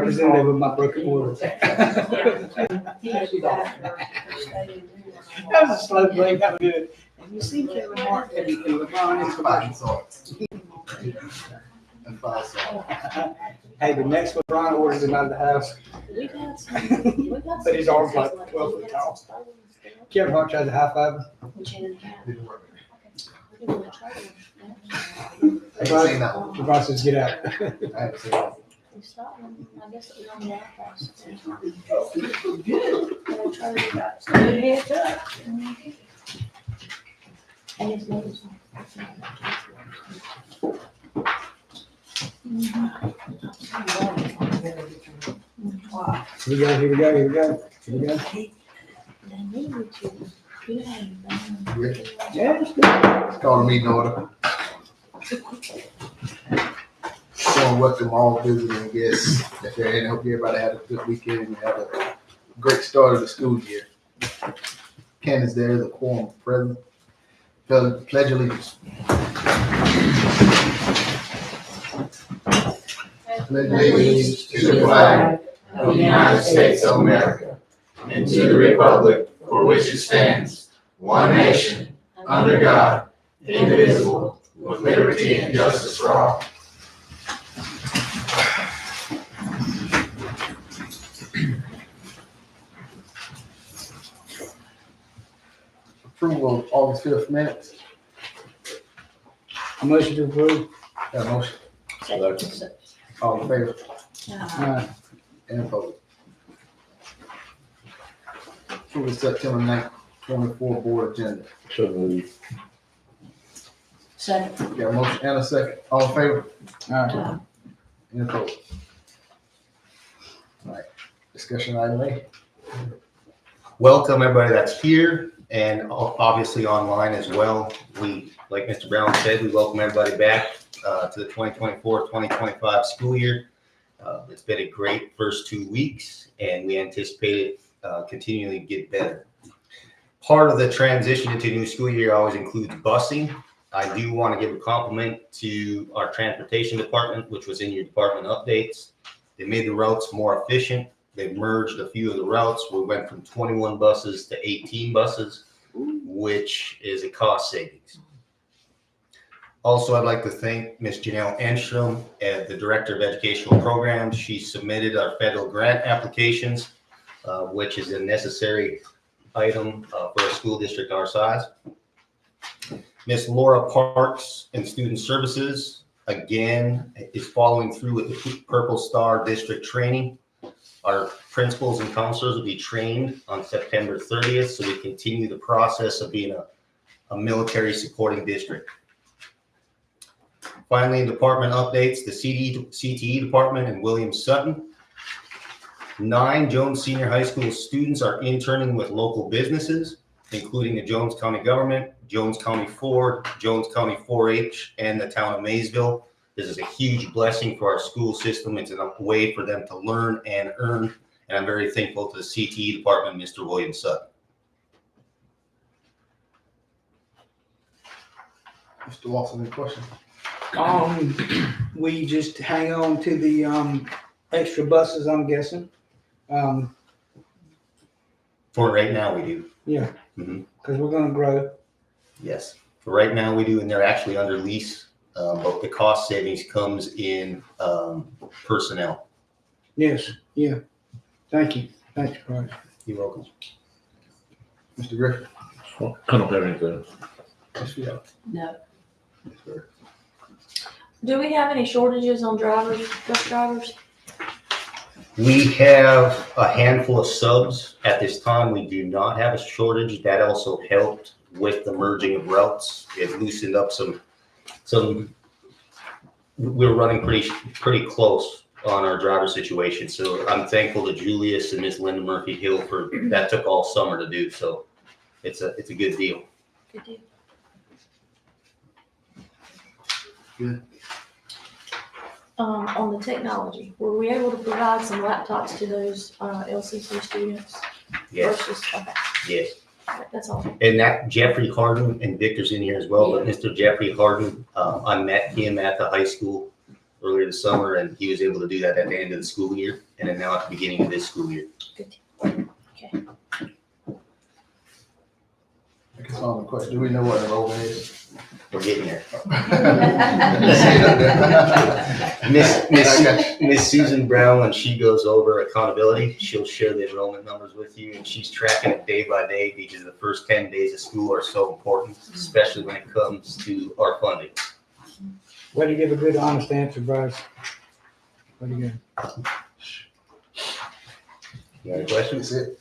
representative of my broken order. That was a slow break. That was good. And you see Kevin Hart everything LeBron is Hey, the next LeBron orders him out of the house. But his arm's like 12 foot tall. Kevin Hart tried to high five him. LeBron says, get out. I haven't seen that. I guess it was on the outhouse. Heads up. And his nose. Here we go. Yeah, it's good. It's called a meeting order. Showing what them all visiting guests, if they're in, I hope everybody had a good weekend and had a great start of the school year. Ken is there, the quorum present. Pledge allegiance. Pledge allegiance to the flag of the United States of America and to the republic for which it stands, one nation, under God, indivisible, with liberty and justice for all. Approval of August 5th minutes. A motion to approve. Got a motion. Second. All in favor? And opposed. Approval of September 9th, 24 board agenda. So moved. Second. Got a motion and a second. All in favor? All right. And opposed. All right. Discussion item A. Welcome everybody that's here and obviously online as well. We, like Mr. Brown said, we welcome everybody back to the 2024-2025 school year. It's been a great first 2 weeks and we anticipate it continually get better. Part of the transition into new school year always includes busing. I do want to give a compliment to our transportation department, which was in your department updates. They made the routes more efficient. They've merged a few of the routes. We went from 21 buses to 18 buses, which is a cost savings. Also, I'd like to thank Ms. Janelle Enstrom, the Director of Educational Programs. She submitted our federal grant applications, which is a necessary item for a school district our size. Ms. Laura Parks in Student Services, again, is following through with the Purple Star District training. Our principals and counselors will be trained on September 30th, so we continue the process of being a military supporting district. Finally, in department updates, the CTE department in William Sutton. 9 Jones Senior High School students are interning with local businesses, including the Jones County government, Jones County Ford, Jones County 4-H, and the town of Maysville. This is a huge blessing for our school system. It's a way for them to learn and earn, and I'm very thankful to the CTE department, Mr. William Sutton. Mr. Watson, any questions? We just hang on to the extra buses, I'm guessing. For right now, we do. Yeah, Mhm. because we're gonna grow. Yes, for right now we do, and they're actually under lease, but the cost savings comes in personnel. Yes, yeah. Thank you. Thanks, Bryce. You're welcome. Mr. Griffin? I don't have anything. Ms. Field? No. Yes, sir. Do we have any shortages on drivers, bus drivers? We have a handful of subs. At this time, we do not have a shortage. That also helped with the merging of routes. It loosened up some, we're running pretty close on our driver situation. So I'm thankful to Julius and Miss Linda Murphy Hill for that. Took all summer to do. So it's a good deal. Good deal. Good. On the technology, were we able to provide some laptops to those LCC students? Yes, Versus, okay, yes. that's all. And that Jeffrey Harden, and Victor's in here as well, but Mr. Jeffrey Harden, I met him at the high school earlier this summer, and he was able to do that at the end of the school year, and then now at the beginning of this school year. Good. Okay. I guess on the question, do we know what enrollment is? We're getting there. Okay. Miss Susan Brown, when she goes over accountability, she'll share the enrollment numbers with you, and she's tracking it day by day because the first 10 days of school are so important, especially when it comes to our funding. Way to give a good, honest answer, Bryce. Pretty good. You got any questions? That's it.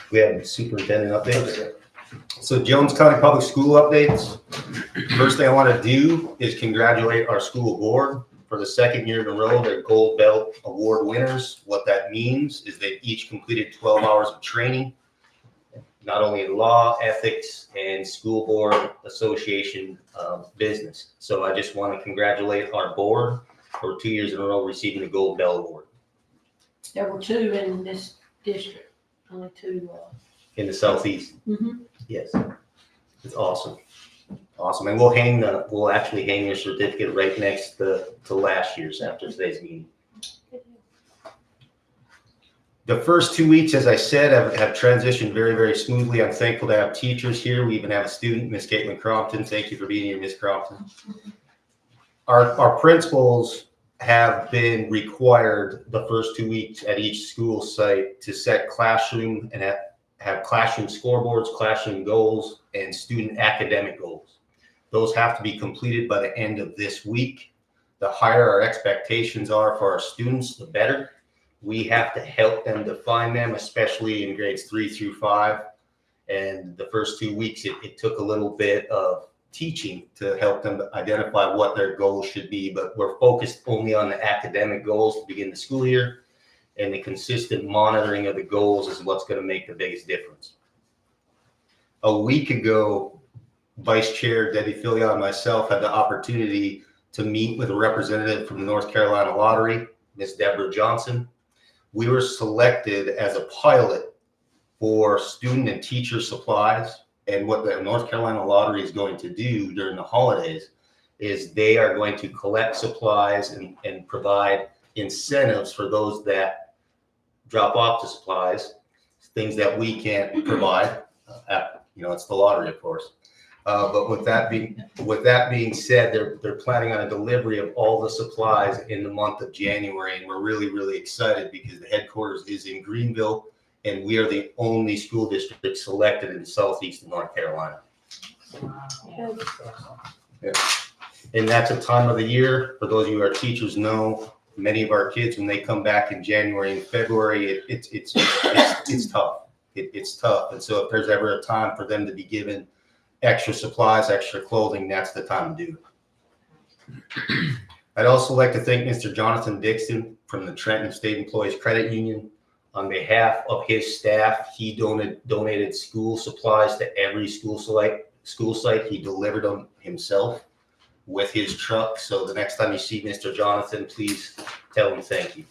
We have superintendent updates. So Jones County Public School updates. First thing I want to do is congratulate our school board for the second year in a row. They're Gold Belt Award winners. What that means is they each completed 12 hours of training, not only in law, ethics, and school board association business. So I just want to congratulate our board for 2 years in a row receiving the Gold Bell Award. There were 2 in this district, only 2. In the southeast. Mhm. Yes, it's awesome, awesome, and we'll actually hang your certificate right next to last year's after today's meeting. The first 2 weeks, as I said, have transitioned very, very smoothly. I'm thankful to have teachers here. We even have a student, Miss Caitlin Crompton. Thank you for being here, Miss Crompton. Our principals have been required the first 2 weeks at each school site to set classroom and have classroom scoreboards, classroom goals, and student academic goals. Those have to be completed by the end of this week. The higher our expectations are for our students, the better. We have to help them define them, especially in grades 3 through 5. And the first 2 weeks, it took a little bit of teaching to help them identify what their goals should be, but we're focused only on the academic goals to begin the school year. And the consistent monitoring of the goals is what's going to make the biggest difference. A week ago, Vice Chair Debbie Filion and myself had the opportunity to meet with a representative from the North Carolina Lottery, Miss Deborah Johnson. We were selected as a pilot for student and teacher supplies. And what the North Carolina Lottery is going to do during the holidays is they are going to collect supplies and provide incentives for those that drop off the supplies, things that we can't provide. It's the lottery, of course. But with that being said, they're planning on a delivery of all the supplies in the month of January, and we're really, really excited because the headquarters is in Greenville, and we are the only school district selected in the southeast of North Carolina. Yeah. And that's a time of the year, for those of you who are teachers know, many of our kids, when they come back in January and February, it's tough. It's tough. And so if there's ever a time for them to be given extra supplies, extra clothing, that's the time to do it. I'd also like to thank Mr. Jonathan Dixon from the Trenton State Employees Credit Union. On behalf of his staff, he donated school supplies to every school site. He delivered them himself with his truck. So the next time you see Mr. Jonathan, please tell him thank you.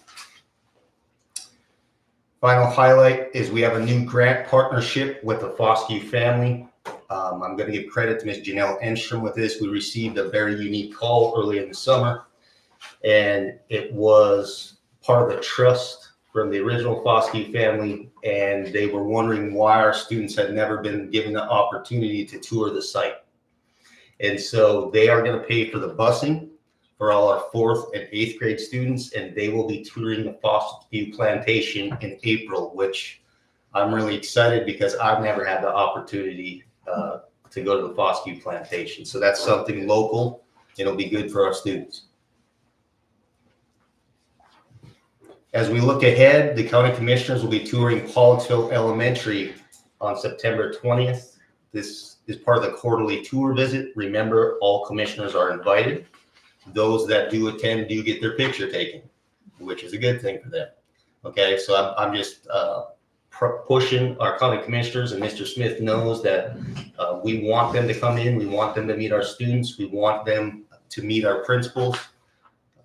Final highlight is we have a new grant partnership with the Foscue family. I'm going to give credit to Ms. Janelle Enstrom with this. We received a very unique call early in the summer, and it was part of the trust from the original Foscue family, and they were wondering why our students had never been given the opportunity to tour the site. And so they are going to pay for the busing for all our 4th and 8th grade students, and they will be touring the Foscue plantation in April, which I'm really excited because I've never had the opportunity to go to the Foscue plantation. So that's something local. It'll be good for our students. As we look ahead, the county commissioners will be touring Paulinsville Elementary on September 20th. This is part of the quarterly tour visit. Remember, all commissioners are invited. Those that do attend do get their picture taken, which is a good thing for them. Okay, so I'm just pushing our county commissioners, and Mr. Smith knows that we want them to come in. We want them to meet our students. We want them to meet our principals.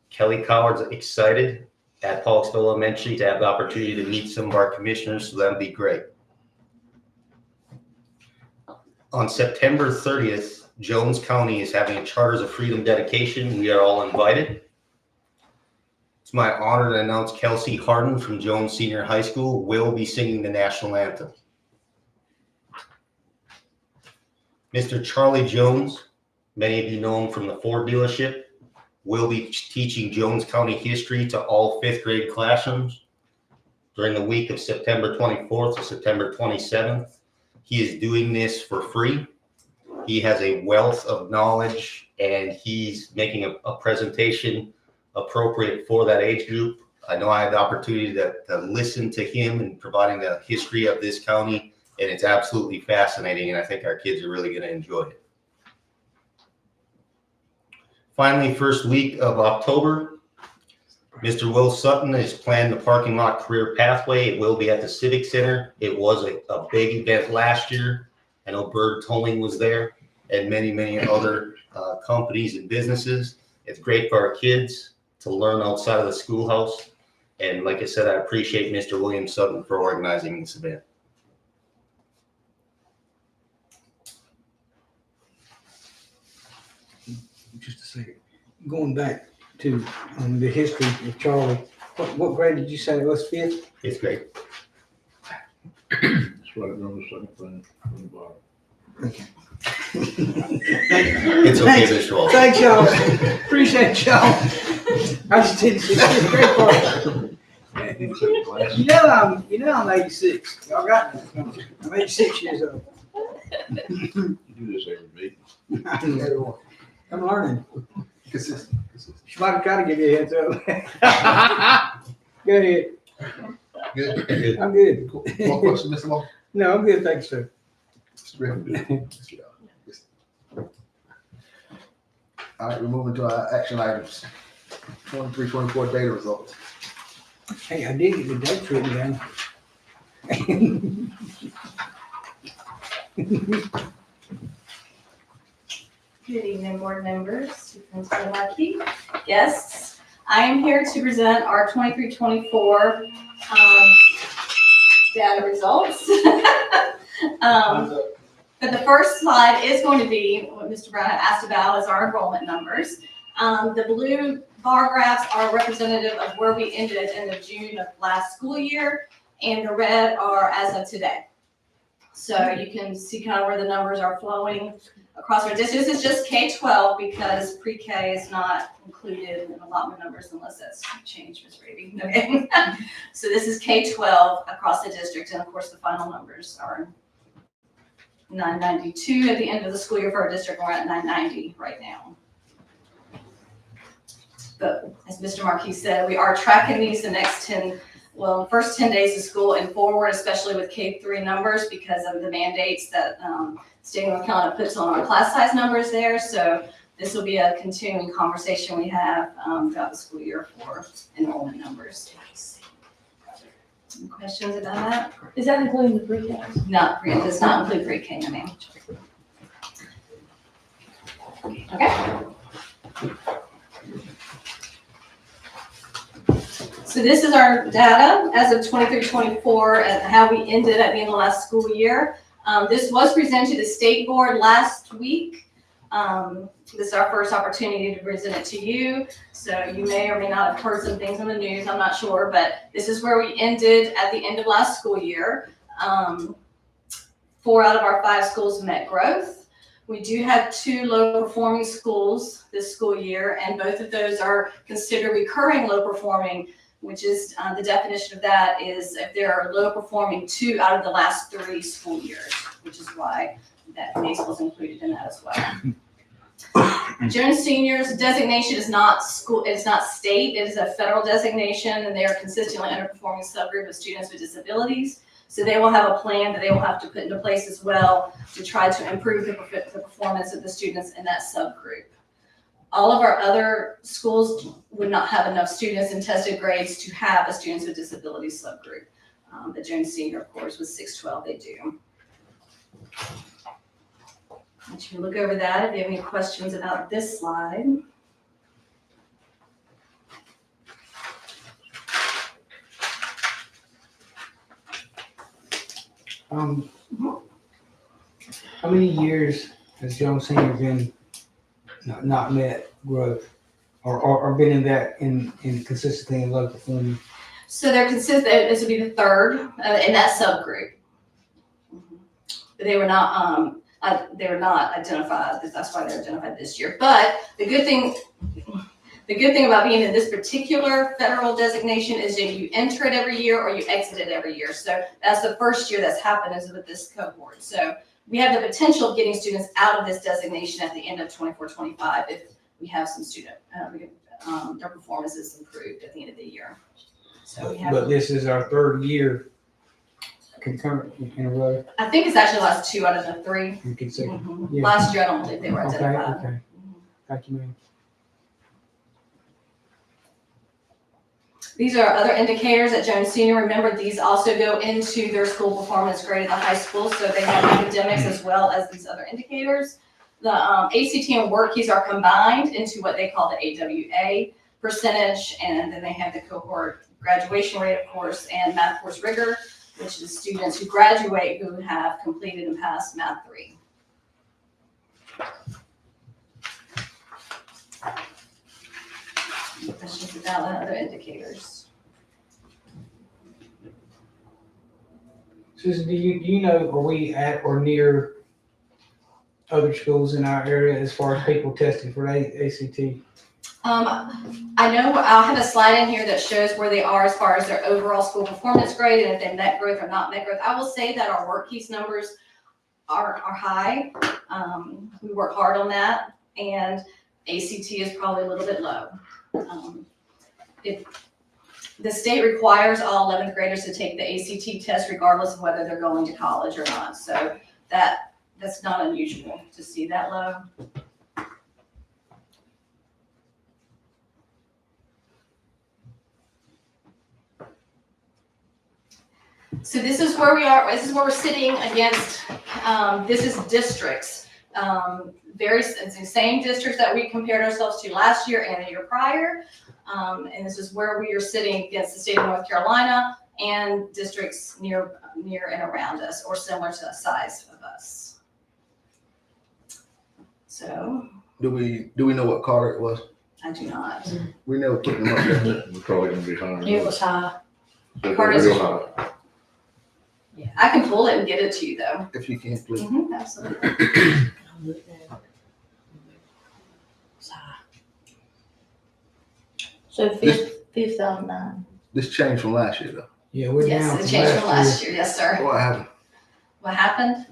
Kelly Coward's excited at Paulinsville Elementary to have the opportunity to meet some of our commissioners, so that'll be great. On September 30th, Jones County is having a Charters of Freedom dedication. We are all invited. It's my honor to announce Kelsey Harden from Jones Senior High School will be singing the national anthem. Mr. Charlie Jones, many of you know him from the Ford dealership, will be teaching Jones County history to all 5th grade classrooms during the week of September 24th to September 27th. He is doing this for free. He has a wealth of knowledge and he's making a presentation appropriate for that age group. I know I had the opportunity to listen to him and providing the history of this county, and it's absolutely fascinating, and I think our kids are really going to enjoy it. Finally, first week of October, Mr. Will Sutton has planned the parking lot career pathway. It will be at the Civic Center. It was a big event last year. I know Bird Towing was there and many, many other companies and businesses. It's great for our kids to learn outside of the schoolhouse. And like I said, I appreciate Mr. William Sutton for organizing this event. Just a second. Going back to the history of Charlie, what grade did you say it was, 5th? It's great. It's right on the second thing from the bottom. Okay. It's okay, Mr. Walsh. Thanks, y'all. Appreciate y'all. I just didn't see the great part. You know I'm 86. Y'all got me. I'm 86 years old. You do this every meeting. I'm learning. Consistent. She might have tried to give you a heads up. Go ahead. Good. I'm good. Cool. One question, Mr. Long? No, I'm good. Thanks, sir. All right, we're moving to our action items. 23-24 data results. Hey, I did get the dates written down. Good evening, board members, Superintendent Markey, guests. I am here to present our 23-24 data results. But the first slide is going to be what Mr. Brown had asked about is our enrollment numbers. The blue bar graphs are representative of where we ended at the end of June of last school year, and the red are as of today. So you can see kind of where the numbers are flowing across our district. This is just K-12 because pre-K is not included in allotment numbers unless that's changed, Ms. Raby. Okay. So this is K-12 across the district, and of course the final numbers are 992 at the end of the school year for our district. We're at 990 right now. But as Mr. Markey said, we are tracking these the next first 10 days of school and forward, especially with K-3 numbers because of the mandates that State of North Carolina puts on our class size numbers there. So this will be a continuing conversation we have throughout the school year for enrollment numbers. Any questions about that? Is that including the pre-K? It does not include pre-K, no ma'am. Okay. So this is our data as of 23-24 and how we ended at the end of last school year. This was presented to the state board last week. This is our first opportunity to present it to you. So you may or may not have heard some things in the news, I'm not sure, but this is where we ended at the end of last school year. 4 out of our 5 schools met growth. We do have 2 low performing schools this school year, and both of those are considered recurring low performing, which is the definition of that is if there are low performing 2 out of the last 3 school years, which is why that Mace was included in that as well. Jones Seniors designation is not school, it's not state, it is a federal designation, and they are consistently underperforming subgroup of students with disabilities. So they will have a plan that they will have to put into place as well to try to improve the performance of the students in that subgroup. All of our other schools would not have enough students in tested grades to have a students with disabilities subgroup. The Jones Senior, of course, with 612, they do. Let you look over that if you have any questions about this slide. How many years has young senior been not met growth or been in that in consistently in low performing? So they're consistent, this would be the third in that subgroup. But they were not identified, that's why they're identified this year. But the good thing about being in this particular federal designation is that you enter it every year or you exit it every year. So that's the first year that's happened is with this cohort. So we have the potential of getting students out of this designation at the end of 24-25 if we have some student, their performance is improved at the end of the year. So we have. But this is our third year concurrent in a row. I think it's actually the last 2 out of the 3. You can say. Mhm. Yeah. Last year, I don't think they were identified. Okay. Thank you, ma'am. These are other indicators at Jones Senior. Remember, these also go into their school performance grade at the high school, so they have academics as well as these other indicators. The ACT and work keys are combined into what they call the AWA percentage, and then they have the cohort graduation rate, of course, and math course rigor, which is students who graduate who have completed and passed Math 3. Questions about the other indicators? Susan, do you know, are we at or near other schools in our area as far as people testing for ACT? I know I'll have a slide in here that shows where they are as far as their overall school performance grade and if they met growth or not met growth. I will say that our work keys numbers are high. We work hard on that, and ACT is probably a little bit low. If the state requires all 11th graders to take the ACT test regardless of whether they're going to college or not. So that's not unusual to see that low. So this is where we are. This is where we're sitting against. This is districts. It's the same districts that we compared ourselves to last year and the year prior. And this is where we are sitting against the state of North Carolina and districts near and around us or similar to the size of us. So. Do we know what Carter it was? I do not. We never put them up there. We're probably gonna be higher. It was high. Carter's- Real high. Yeah, I can pull it and get it to you though. If you can, please. Absolutely. So fifth out of 9. This changed from last year, though. Yeah, we're down. Yes, it changed from last year. Yes, sir. What happened? What happened?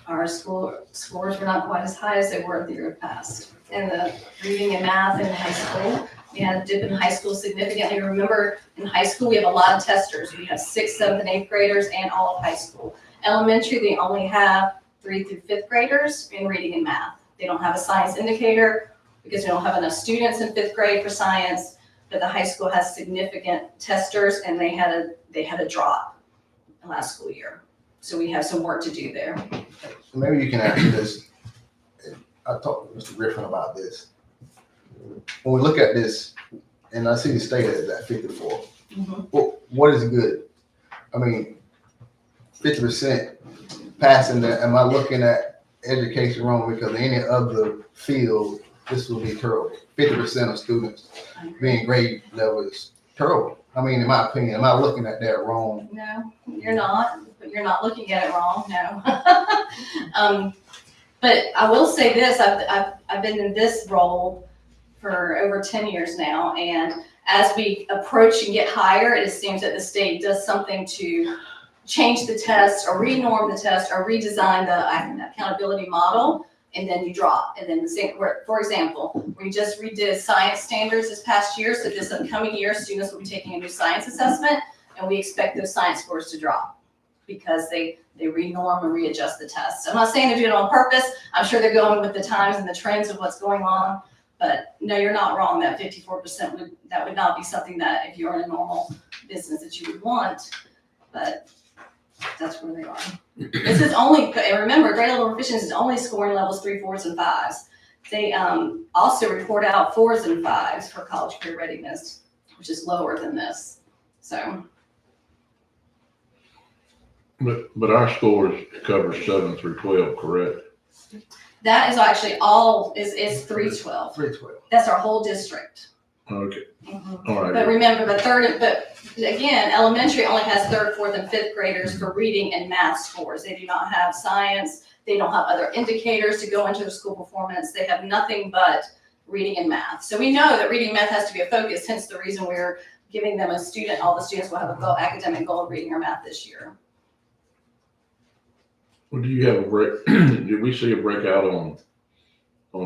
Our scores were not quite as high as they were the year past. In the reading and math in high school, we had a dip in high school significantly. Remember, in high school, we have a lot of testers. We have 6th, 7th, and 8th graders and all of high school. Elementary, they only have 3rd through 5th graders in reading and math. They don't have a science indicator because we don't have enough students in 5th grade for science, but the high school has significant testers and they had a drop last school year. So we have some work to do there. Maybe you can answer this. I talked to Mr. Griffin about this. When we look at this, and I see the state is at 54, what is good? I mean, 50% passing that, am I looking at education wrong? Because in any other field, this will be terrible. 50% of students being grade level is terrible. I mean, in my opinion, am I looking at that wrong? No, you're not, but you're not looking at it wrong, no. But I will say this, I've been in this role for over 10 years now, and as we approach and get higher, it seems that the state does something to change the test or renorm the test or redesign the accountability model, and then you drop. And then the same, for example, we just redid science standards this past year, so this upcoming year, students will be taking a new science assessment, and we expect those science scores to drop because they renorm and readjust the test. I'm not saying they're doing it on purpose. I'm sure they're going with the times and the trends of what's going on. But no, you're not wrong. That 54% that would not be something that if you're in a normal business that you would want. But that's where they are. This is only, and remember, grade level proficiency is only scoring levels 3, 4s, and 5s. They also report out 4s and 5s for college career readiness, which is lower than this. So. But our scores cover 7 through 12, correct? That is actually all, is 312. 312. That's our whole district. Okay, Mhm. all But right. remember, but again, elementary only has third, fourth, and fifth graders for reading and math scores. They do not have science. They don't have other indicators to go into their school performance. They have nothing but reading and math. So we know that reading and math has to be a focus, hence the reason we're giving them all the students will have a goal, academic goal of reading or math this year. Well, do you have a did we see a breakout on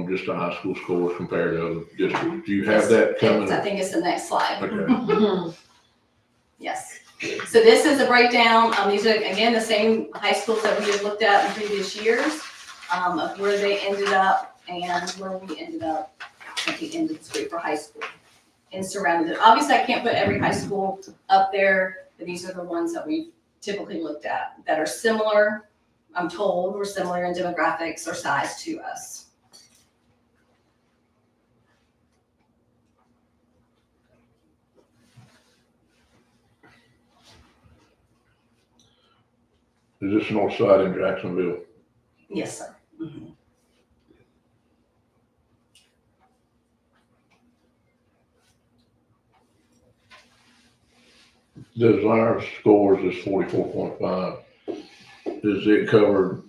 just the high school scores compared to other districts? Do you have that coming? I think it's the next slide. Okay. Yes. So this is a breakdown. These are, again, the same high schools that we have looked at in previous years, of where they ended up and where we ended up at the end of the street for high school and surrounded it. Obviously, I can't put every high school up there, but these are the ones that we've typically looked at that are similar. I'm told we're similar in demographics or size to us. Is this north side in Jacksonville? Yes, sir. Mhm. Does our scores is 44.5? Does it cover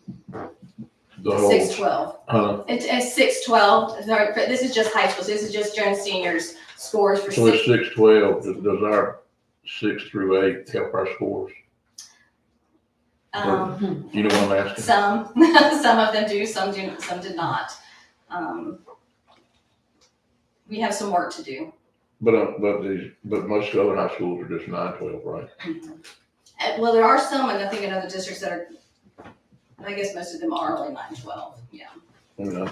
the whole? 612. Huh? It's 612. This is just high school. This is just during seniors scores for So it's 612. Does our 6 through 8 help our scores? You know what I'm asking? Some of them do, some did not. We have some work to do. But most other high schools are just 9, 12, right? Well, there are some, and I think in other districts that are, I guess most of them are only 9-12, yeah. You know?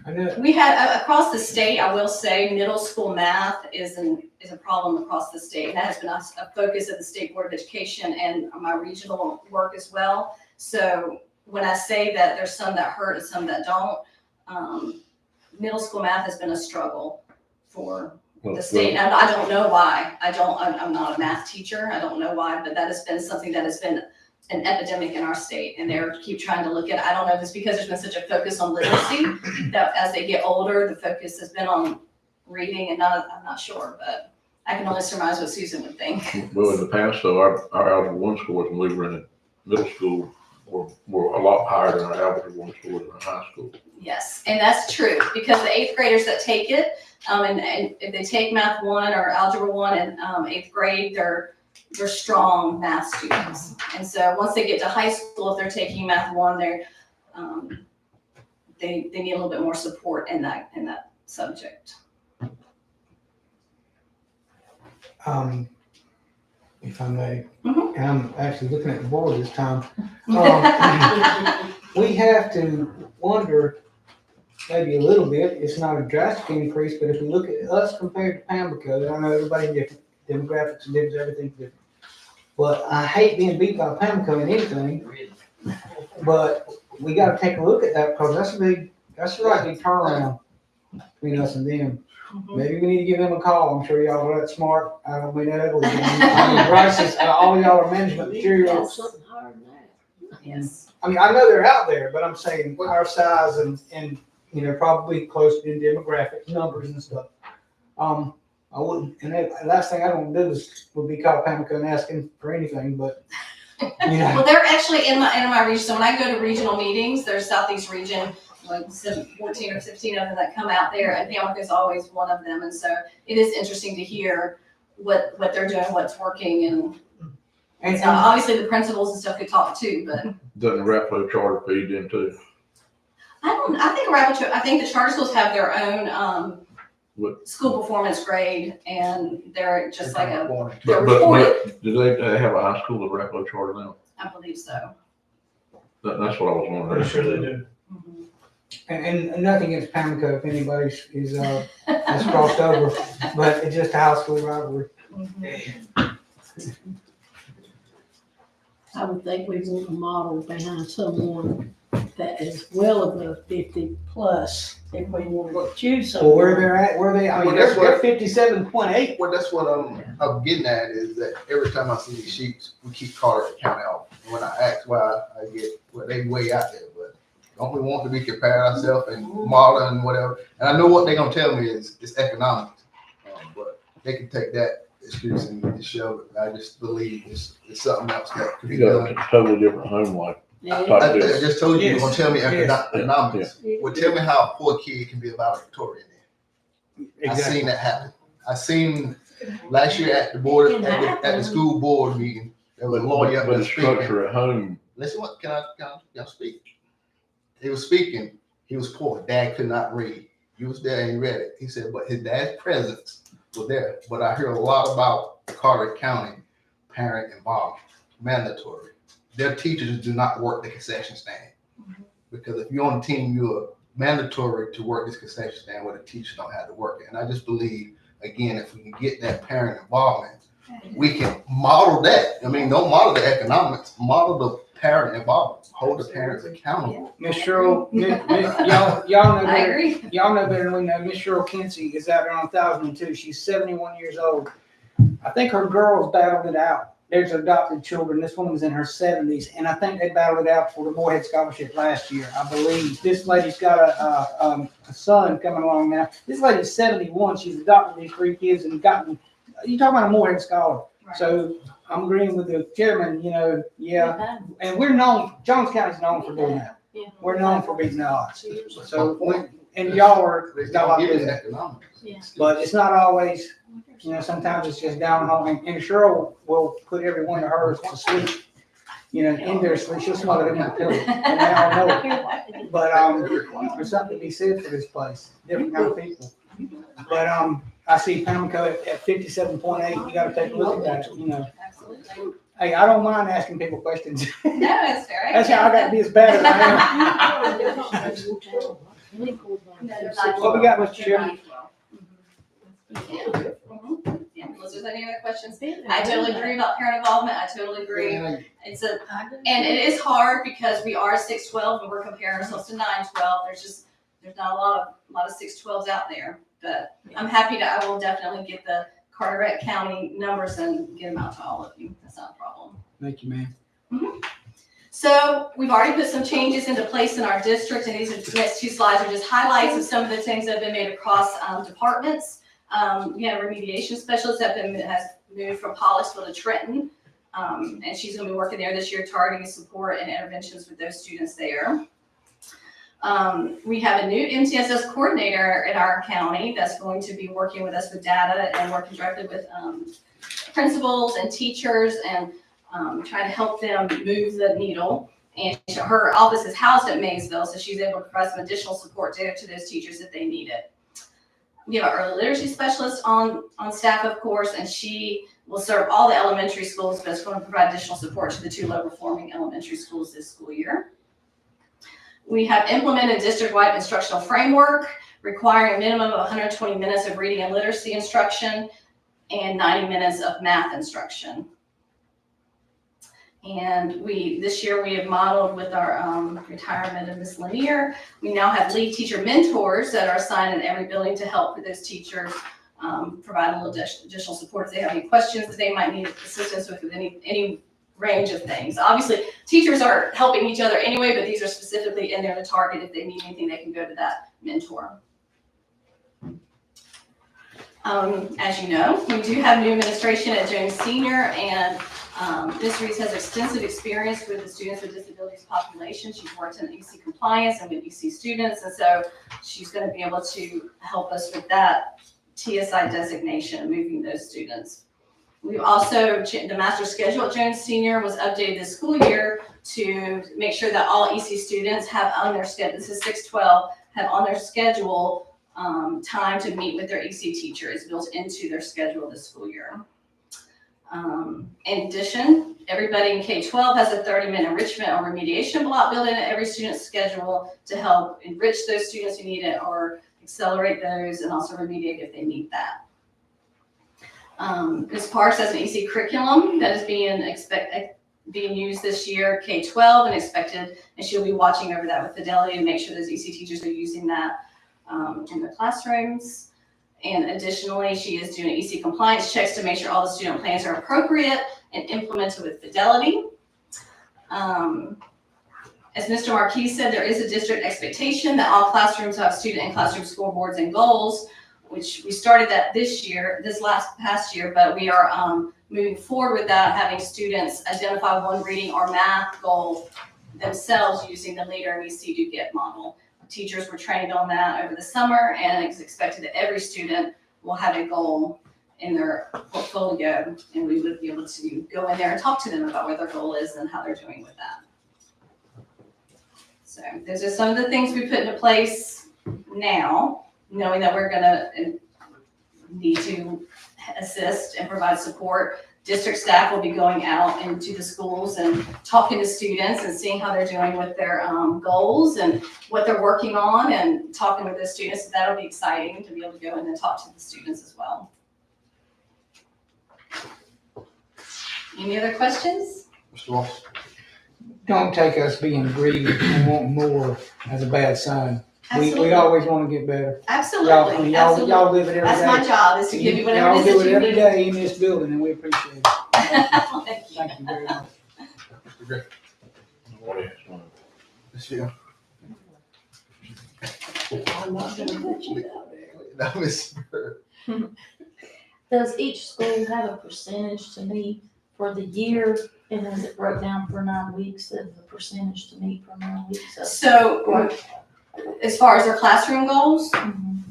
I know. We had, across the state, I will say, middle school math is a problem across the state. That has been a focus of the State Board of Education and my regional work as well. So when I say that there's some that hurt and some that don't, middle school math has been a struggle for the state. And I don't know why. I'm not a math teacher. I don't know why, but that has been something that has been an epidemic in our state, and they keep trying to look at, I don't know if it's because there's been such a focus on literacy that as they get older, the focus has been on reading and I'm not sure, but I can only surmise what Susan would think. Well, in the past, though, our Algebra 1 scores when we were in middle school were a lot higher than our Algebra 1 scores in our high school. Yes, and that's true, because the 8th graders that take it, and if they take Math 1 or Algebra 1 in 8th grade, they're strong math students. And so once they get to high school, if they're taking Math 1, they need a little bit more support in that subject. If I may, Mhm. and I'm actually looking at the board this time. We have to wonder, maybe a little bit, it's not a drastic increase, but if we look at us compared to Pamlico, I know everybody's different, demographics and different, everything's different. But I hate being beat by Pamlico in anything, but we gotta take a look at that, because that's a right big turnaround between us and them. Maybe we need to give them a call. I'm sure y'all are that smart. I don't mean that ugly. I mean, Bryce is, all y'all are management materials. Something higher than that. Yes. I mean, I know they're out there, but I'm saying our size and you know, probably close in demographic numbers and stuff. I wouldn't, and the last thing I don't do would be call Pamlico and asking for anything, but you know. Well, they're actually in my region. So when I go to regional meetings, there's Southeast region, like 14 or 15 of them that come out there, and Pamlico is always one of them. And so it is interesting to hear what they're doing, what's working, and so obviously the principals and stuff could talk too, but Doesn't Raplo charter feed in too? I think the charter schools have their own What? school performance grade, and they're just like they're But reported. do they have a high school of Raplo charter now? I believe so. That's what I was wondering. Pretty sure they do. Mhm. And nothing against Pamlico if anybody has crossed over, but it's just a high school rivalry. Mhm. I would think we want a model behind someone that is well above 50 plus if we want to choose Well, where something. they're at, I mean, Well, that's they're what- 57.8. Well, that's what I'm getting at is that every time I see these sheets, we keep Carteret County out. And when I ask why, I get, well, they way out there, but don't we want to be comparing ourselves and model and whatever? And I know what they're gonna tell me is it's economics, but they can take that excuse and show it. I just believe it's something else that could be You got done. a totally different home life. Yeah. I just told you, you're gonna tell me Yes. economics. Well, tell me how a poor kid can be valedictorian then. I seen that happen. I seen last year at the board, at the school board meeting, there was a lawyer up But there the speaking. structure at home, Listen, what, y'all speak? He was speaking, he was poor, dad could not read. He was there and he read it. He said, but his dad's presence was there. But I hear a lot about Carteret County parent involvement, mandatory. Their teachers do not work the concession stand. Because if you're on the team, you're mandatory to work this concession stand where the teachers don't have to work it. And I just believe, again, if we can get that parent involvement, we can model that. I mean, don't model the economics, model the parent involvement, hold the parents accountable. Miss Cheryl, y'all know I better. agree. Y'all know better than we know. Miss Cheryl Kinsey is out there on 1002. She's 71 years old. I think her girls battled it out. There's adopted children. This woman's in her 70s, and I think they battled it out for the Moorhead Scholarship last year. I believe this lady's got a son coming along now. This lady's 71. She's adopted these 3 kids and gotten. You talking about a Moorhead Scholar? So I'm agreeing with the chairman. Yeah, and we're known. Jones County's known for doing that. Yeah. We're known for beating the odds. So and y'all are They got a lot don't of give you business. economics. But it's not always, sometimes it's just down home. And Cheryl will put every one of hers to sleep, in their sleep. She'll smother them in the pillow. And they all know it. But there's something to be said for this place, different kind of people. But I see Pamlico at 57.8. You got to take a look at that. Absolutely. Hey, I don't mind asking people questions. No, it's fair. That's how I got to be as bad as I am. What we got, Mr. Chairman? Yeah, unless there's any other questions. I totally agree about parent involvement. I totally agree. It's and it is hard because we are 612 and we're comparing ourselves to 912. There's not a lot of 612s out there. But I'm happy I will definitely get the Carteret County numbers and get them out to all of you. That's not a problem. Thank you, ma'am. So we've already put some changes into place in our district, and these next 2 slides are just highlights of some of the things that have been made across departments. We had a remediation specialist that has moved from Hollisville to Trenton, and she's going to be working there this year, targeting support and interventions with those students there. We have a new MTSS coordinator in our county that's going to be working with us with data and working directly with principals and teachers and trying to help them move the needle. And her office is housed at Maysville, so she's able to provide some additional support to those teachers if they need it. We have an early literacy specialist on staff, of course, and she will serve all the elementary schools, but is going to provide additional support to the 2 low-performing elementary schools this school year. We have implemented district-wide instructional framework requiring a minimum of 120 minutes of reading and literacy instruction and 90 minutes of math instruction. And this year we have modeled with our retirement of Ms. Lanier. We now have lead teacher mentors that are assigned in every building to help with those teachers, provide a little additional support if they have any questions that they might need assistance with any range of things. Obviously, teachers are helping each other anyway, but these are specifically in there to target. If they need anything, they can go to that mentor. As you know, we do have new administration at Jones Senior, and Ms. Reese has extensive experience with the students with disabilities population. She's worked in EC compliance and with EC students, and so she's going to be able to help us with that TSI designation, moving those students. We also, the master schedule at Jones Senior was updated this school year to make sure that all EC students have on their schedule, this is 612, have on their schedule time to meet with their EC teacher is built into their schedule this school year. In addition, everybody in K-12 has a 30-minute enrichment or remediation block built into every student's schedule to help enrich those students who need it or accelerate those and also remediate if they need that. Ms. Parks has an EC curriculum that is being being used this year, K-12, and expected, and she'll be watching over that with Fidelity to make sure those EC teachers are using that in their classrooms. And additionally, she is doing EC compliance checks to make sure all the student plans are appropriate and implemented with Fidelity. As Mr. Marquis said, there is a district expectation that all classrooms have student and classroom scoreboards and goals, which we started that this past year, but we are moving forward with that, having students identify one reading or math goal themselves using the Leader in EC Do Get model. Teachers were trained on that over the summer, and it's expected that every student will have a goal in their portfolio, and we would be able to go in there and talk to them about what their goal is and how they're doing with that. So those are some of the things we put into place now, knowing that we're gonna need to assist and provide support. District staff will be going out into the schools and talking to students and seeing how they're doing with their goals and what they're working on, and talking with those students. So that'll be exciting to be able to go in and talk to the students as well. Any other questions? Mr. Ross? Don't take us being greedy and wanting more as a bad sign. We Absolutely. always want to get better. Absolutely. Y'all live it every day. That's my job, is to give you whatever it Y'all is do that it you every need. day in this building, and we appreciate it. Thank you. Thank you very much. Mr. Griffin? What else? Ms. Field? I'm not gonna put you out there. Now, Ms. Bird? Does each school have a percentage to meet for the year, and is it broke down for 9 weeks of the percentage to meet for 9 weeks? So, as far as their classroom goals, Mhm.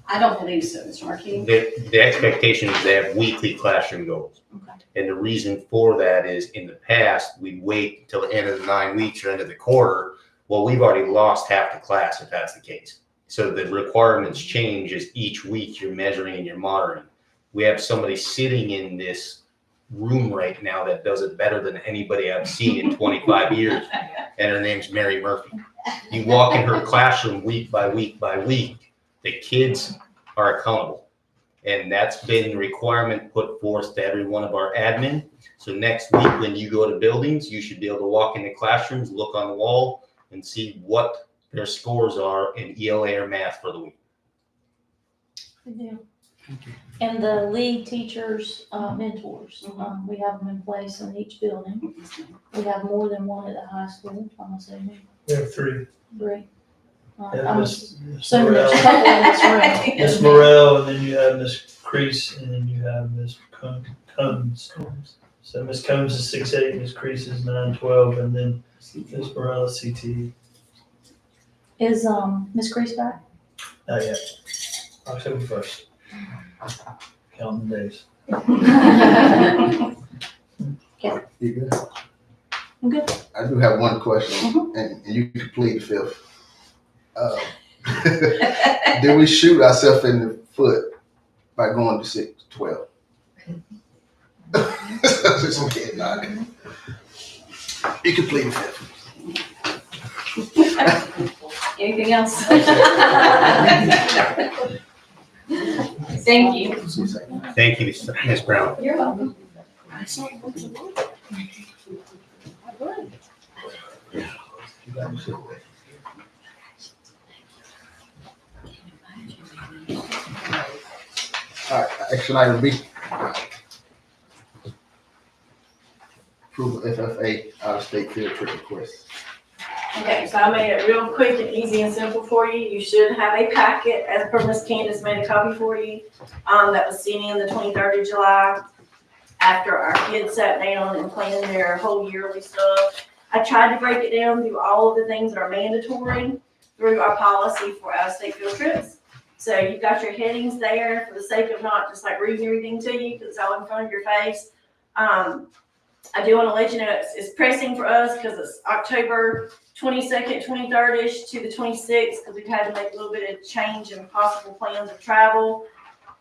I don't believe so, Mr. Markey. The expectation is they have weekly classroom goals. Okay. And the reason for that is in the past, we'd wait until the end of the 9 weeks or end of the quarter. Well, we've already lost half the class if that's the case. So the requirements change as each week you're measuring and you're monitoring. We have somebody sitting in this room right now that does it better than anybody I've seen in 25 years. And her name's Mary Murphy. You walk in her classroom week by week by week, the kids are accountable. And that's been the requirement put forth to every one of our admin. So next week, when you go to buildings, you should be able to walk into classrooms, look on the wall, and see what their scores are in ELA or math for the week. Good deal. And the lead teachers, mentors, we have them in place in each building. We have more than one at the high school, I'm assuming, We have three. 3. Yeah, I'm Miss assuming there's a Morrell, couple in this room. Miss Morrell, and then you have Miss Crease, and then you have Miss Combs. So Miss Combs is 6'8", Miss Crease is 9'12", and then Miss Morrell is CTE. Is, Ms. Crease back? Not yet. October 1st. Counting the days. You good? I'm good. I do have one question, and you can plead the fifth. Did we shoot ourselves in the foot by going to 6-12? Just kidding, nah. You can plead the fifth. Anything else? Thank you. Thank you, Ms. Brown. You're welcome. All right, action item B. Approval FFA out-of-state field trip request. Okay, so I made it real quick and easy and simple for you. You should have a packet, as per Ms. Candace made a copy for you, that was sent in the 23rd of July after our kids sat down and planned their whole yearly stuff. I tried to break it down through all of the things that are mandatory through our policy for out-of-state field trips. So you've got your headings there for the sake of not just like reading everything to you because it's all in front of your face. I do want to let you know it's pressing for us because it's October 22nd, 23rd-ish to the 26th because we've had to make a little bit of change in possible plans of travel.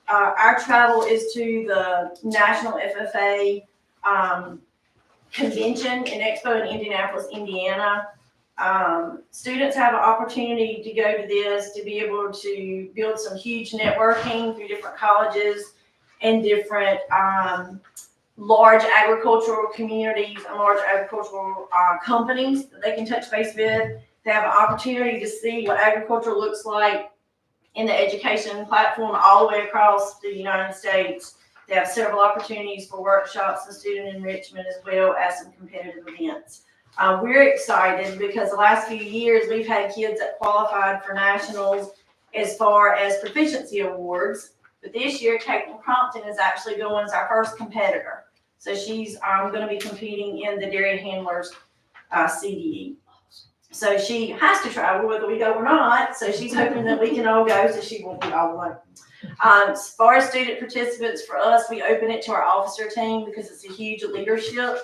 Our travel is to the National FFA Convention and Expo in Indianapolis, Indiana. Students have an opportunity to go to this to be able to build some huge networking through different colleges and different large agricultural communities and large agricultural companies that they can touch base with. They have an opportunity to see what agriculture looks like in the education platform all the way across the United States. They have several opportunities for workshops and student enrichment as well as some competitive events. We're excited because the last few years we've had kids that qualified for nationals as far as proficiency awards. But this year, Caitlin Crompton is actually going as our first competitor. So she's going to be competing in the Dairy Handlers CDE. So she has to travel whether we go or not. So she's hoping that we can all go so she won't be all alone. As far as student participants, for us, we open it to our officer team because it's a huge leadership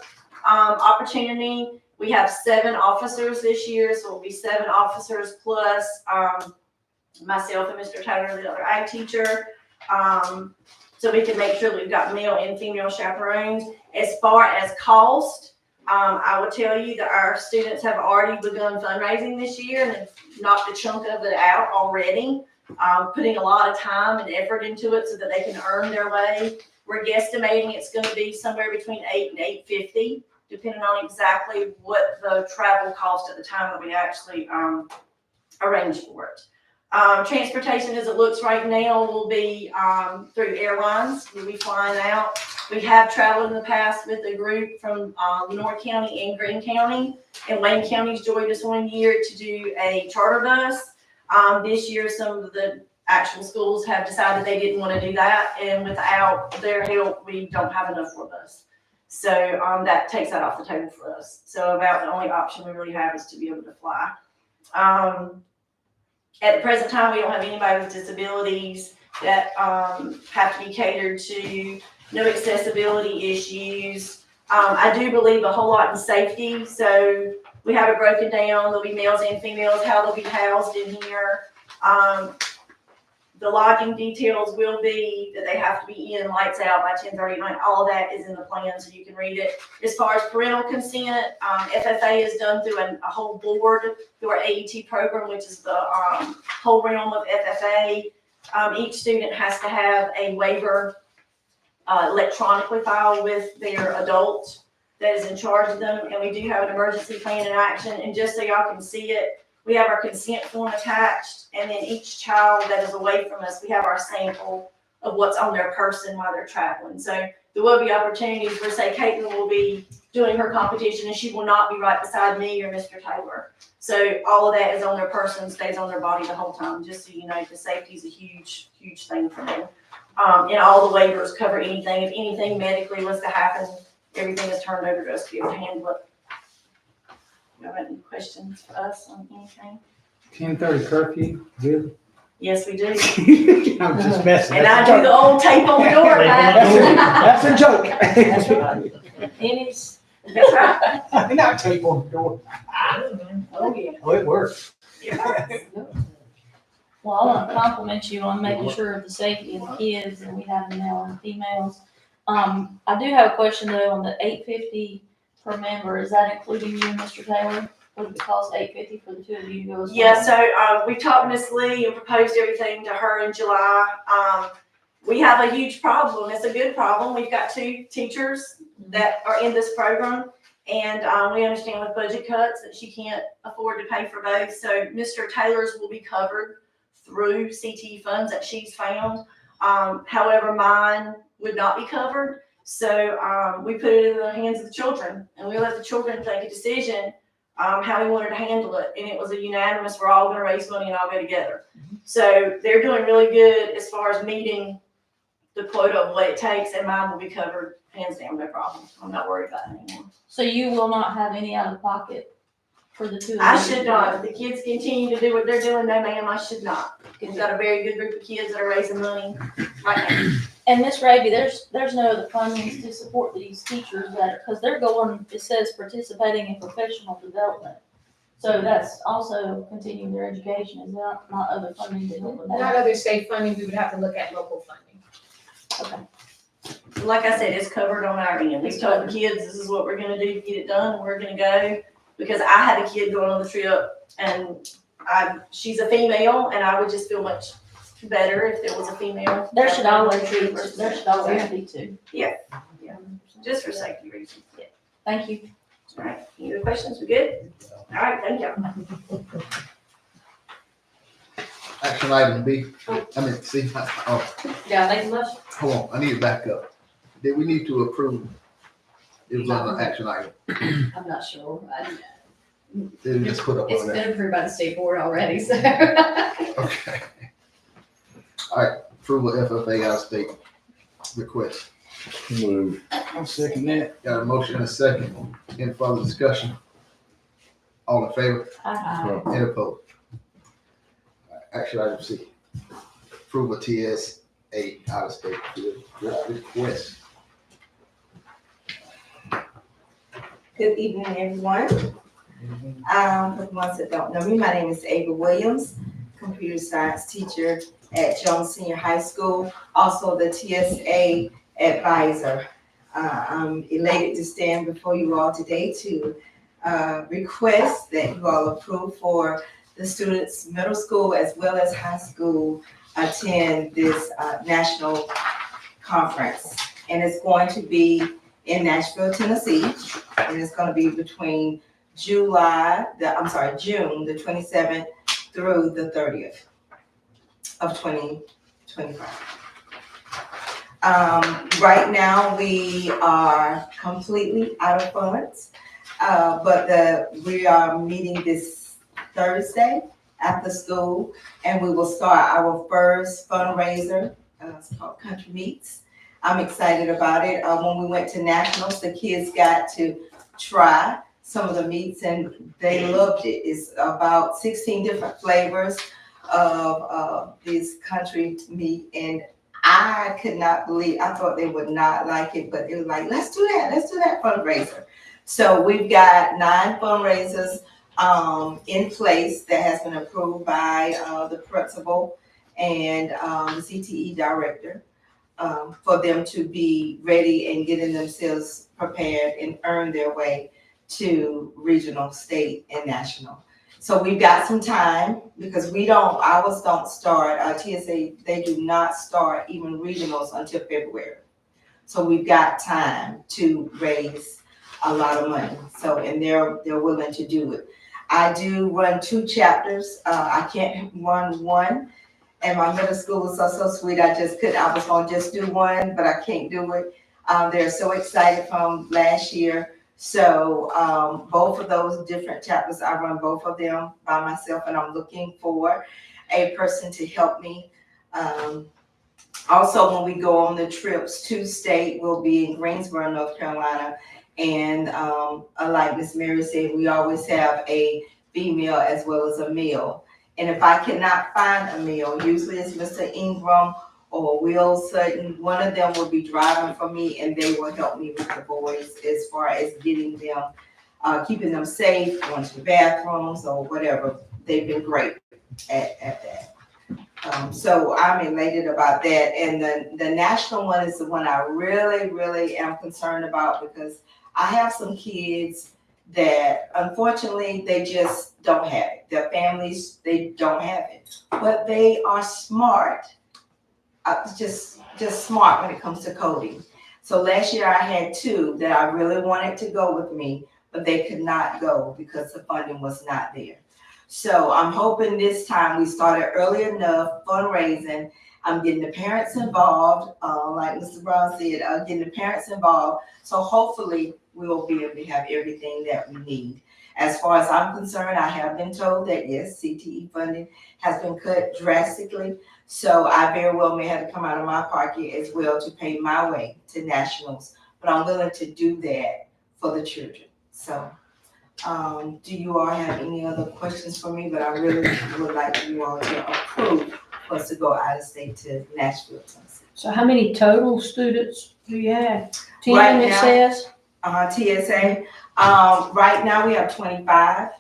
opportunity. We have 7 officers this year, so it'll be 7 officers plus myself and Mr. Taylor, the other ag teacher. So we can make sure that we've got male and female chaperones. As far as cost, I will tell you that our students have already begun fundraising this year and have knocked a chunk of it out already, putting a lot of time and effort into it so that they can earn their way. We're guesstimating it's going to be somewhere between $800 and $850, depending on exactly what the travel cost at the time that we actually arrange for it. Transportation as it looks right now will be through airlines. We'll be flying out. We have traveled in the past with a group from Lenore County and Greene County, and Wayne County's joined us one year to do a charter bus. This year, some of the actual schools have decided they didn't want to do that, and without their help, we don't have enough for a bus. So that takes that off the table for us. So about the only option we really have is to be able to fly. At the present time, we don't have anybody with disabilities that have to be catered to, no accessibility issues. I do believe a whole lot in safety, so we have it broken down. There'll be males and females, how they'll be housed in here. The lodging details will be that they have to be in, lights out by 10:30 at night. All of that is in the plan, so you can read it. As far as parental consent, FFA is done through a whole board through our AET program, which is the whole realm of FFA. Each student has to have a waiver electronically filed with their adult that is in charge of them, and we do have an emergency plan in action. And just so y'all can see it, we have our consent form attached, and then each child that is away from us, we have our sample of what's on their person while they're traveling. So there will be opportunities where, say, Caitlin will be doing her competition and she will not be right beside me or Mr. Taylor. So all of that is on their person, stays on their body the whole time, just so you know, the safety is a huge, huge thing for them. And all the waivers cover anything. If anything medically was to happen, everything is turned over to us to be able to handle it. You have any questions for us on anything? 10:30 curfew, really? Yes, we do. I'm just messing. And I do the old tape on the door, Pat. That's a joke. That's right. Pennies. That's right. I'm not tape on the door. Oh, yeah. Oh, it works. Well, I want to compliment you on making sure of the safety of the kids, and we have male and females. I do have a question though on the $850 per member. Is that including you and Mr. Taylor? Would it cost $850 for the two of you to go as well? Yeah, so we talked to Miss Lee and proposed everything to her in July. We have a huge problem. It's a good problem. We've got 2 teachers that are in this program, and we understand with budget cuts that she can't afford to pay for both. So Mr. Taylor's will be covered through CTE funds that she's found. However, mine would not be covered. So we put it in the hands of the children, and we let the children make a decision how we wanted to handle it. And it was a unanimous, we're all gonna raise money and all go together. So they're doing really good as far as meeting the quota of what it takes, and mine will be covered hands down, no problem. I'm not worried about it anymore. So you will not have any out of pocket for the two of you? I should not. If the kids continue to do what they're doing, no ma'am, I should not. We've got a very good group of kids that are raising money right now. And Miss Raby, there's no other funding to support these teachers that, because they're going, it says participating in professional development. So that's also continuing their education, is not other funding to help with Not that? other state funding, we would have to look at local funding. Okay. Like I said, it's covered on our end. We've told the kids, this is what we're gonna do to get it done, and we're gonna go. Because I had a kid going on the trip, and she's a female, and I would just feel much better if there was a female. There should always be, versus- there should always be two. Just for safety reasons. Thank you. All right, any other questions? We good? All right, thank you. Action item B, I mean, C, oh, Yeah, make a motion. hold on, I need to back up. Did we need to approve? It was on the action item. I'm not sure. Did we just put up It's on that? been approved by the state board already, so. Okay. All right, approval FFA out of state request. Move. I'll second that. Got a motion and a second. Any further discussion? All in favor? Any opposed? All right, action item C. Approval TSA out of state request. Good evening, everyone. For the ones that don't know me, my name is Ava Williams, computer science teacher at Jones Senior High School, also the TSA advisor. I'm elated to stand before you all today to request that you all approve for the students, middle school as well as high school, attend this national conference. And it's going to be in Nashville, Tennessee, and it's going to be between June the 27th through the 30th of 2025. Right now, we are completely out of funds, but we are meeting this Thursday after school, and we will start our first fundraiser. It's called Country Meets. I'm excited about it. When we went to nationals, the kids got to try some of the meats and they loved it. It's about 16 different flavors of this country meat, and I could not believe, I thought they would not like it, but it was like, let's do that fundraiser. So we've got 9 fundraisers in place that has been approved by the principal and the CTE director. For them to be ready and getting themselves prepared and earn their way to regional, state, and national. So we've got some time because ours don't start, TSA, they do not start even regionals until February. So we've got time to raise a lot of money. So, and they're willing to do it. I do run 2 chapters. I can't run one. And my middle school was so sweet. I was gonna just do one, but I can't do it. They're so excited from last year. So both of those different chapters, I run both of them by myself, and I'm looking for a person to help me. Also, when we go on the trips to state, we'll be in Greensboro, North Carolina. And like Miss Mary said, we always have a female as well as a male. And if I cannot find a male, usually it's Mr. Ingram or Will Sutton, one of them will be driving for me and they will help me with the boys as far as getting them, keeping them safe, going to the bathrooms or whatever. They've been great at that. So I'm elated about that. And the national one is the one I really, really am concerned about because I have some kids that unfortunately they just don't have it. Their families, they don't have it, but they are smart, just smart when it comes to coding. So last year I had 2 that I really wanted to go with me, but they could not go because the funding was not there. So I'm hoping this time we started early enough fundraising. I'm getting the parents involved, like Mr. Brown said, getting the parents involved. So hopefully we'll be able to have everything that we need. As far as I'm concerned, I have been told that yes, CTE funding has been cut drastically. So I very well may have to come out of my pocket as well to pay my way to nationals, but I'm willing to do that for the children. So do you all have any other questions for me? But I really would like you all to approve for us to go out of state to Nashville, Tennessee. So how many total students do you have? 10, Right it now- says? TSA. Right now we have 25,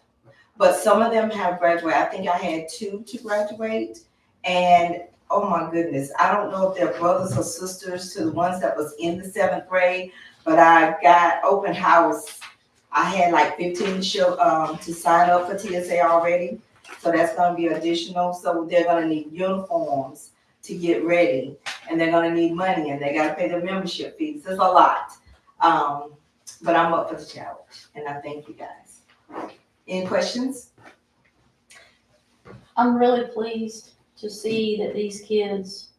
but some of them have graduated. I think I had 2 to graduate, and oh my goodness, I don't know if they're brothers or sisters to the ones that was in the 7th grade, but I got open house. I had like 15 to sign up for TSA already. So that's gonna be additional, so they're gonna need uniforms to get ready, and they're gonna need money, and they gotta pay their membership fees, there's a lot. But I'm up for the challenge, and I thank you guys. Any questions? I'm really pleased to see that these kids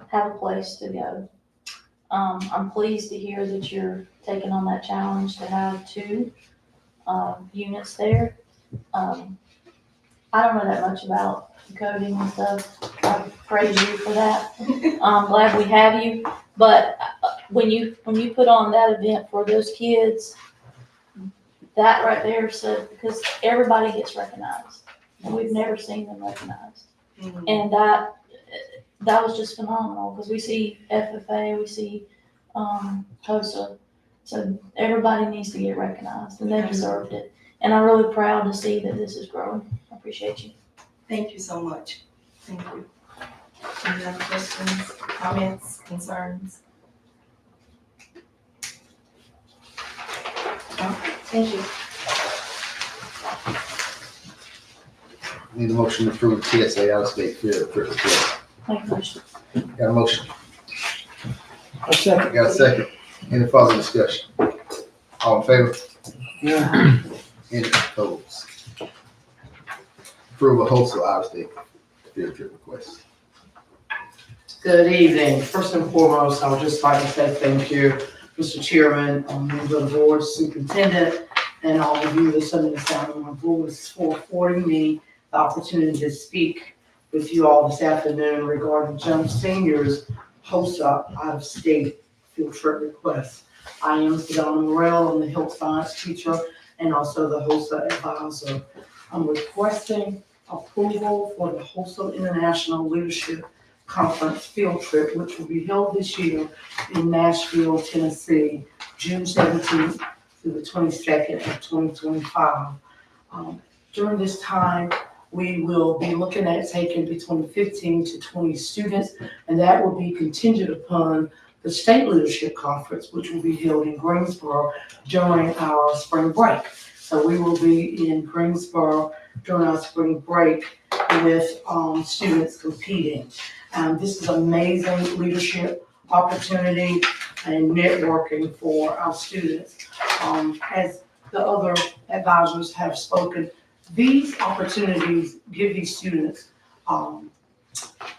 have a place to go. I'm pleased to hear that you're taking on that challenge to have 2 units there. I don't know that much about coding and stuff. I praise you for that. I'm glad we have you. But when you put on that event for those kids, that right there said, because everybody gets recognized. And we've never seen them recognized. And that was just phenomenal, because we see FFA, we see HOSA. So everybody needs to get recognized, and they deserved it. And I'm really proud to see that this is growing. I appreciate you. Thank you so much. Thank you. Any other questions, comments, concerns? Thank you. Need a motion to approve TSA out-of-state field trip request. Make a motion. Got a motion? A second. Got a second? Any further discussion? All in favor? Yeah. Any opposed? Approve a hostel out-of-state field trip request. Good evening. First and foremost, I would just like to say thank you, Mr. Chairman, members of the board, superintendent, and all of you listening to the sound of my voice for affording me the opportunity to speak with you all this afternoon regarding Jones Senior's HOSA out-of-state field trip request. I am Sedona Morrell. I'm the health science teacher and also the HOSA advisor. I'm requesting approval for the HOSA International Leadership Conference field trip, which will be held this year in Nashville, Tennessee, June 17th through the 22nd of 2025. During this time, we will be looking at taking between 15 to 20 students, and that will be contingent upon the State Leadership Conference, which will be held in Greensboro during our spring break. So we will be in Greensboro during our spring break with students competing. This is amazing leadership opportunity and networking for our students. As the other advisors have spoken, these opportunities give these students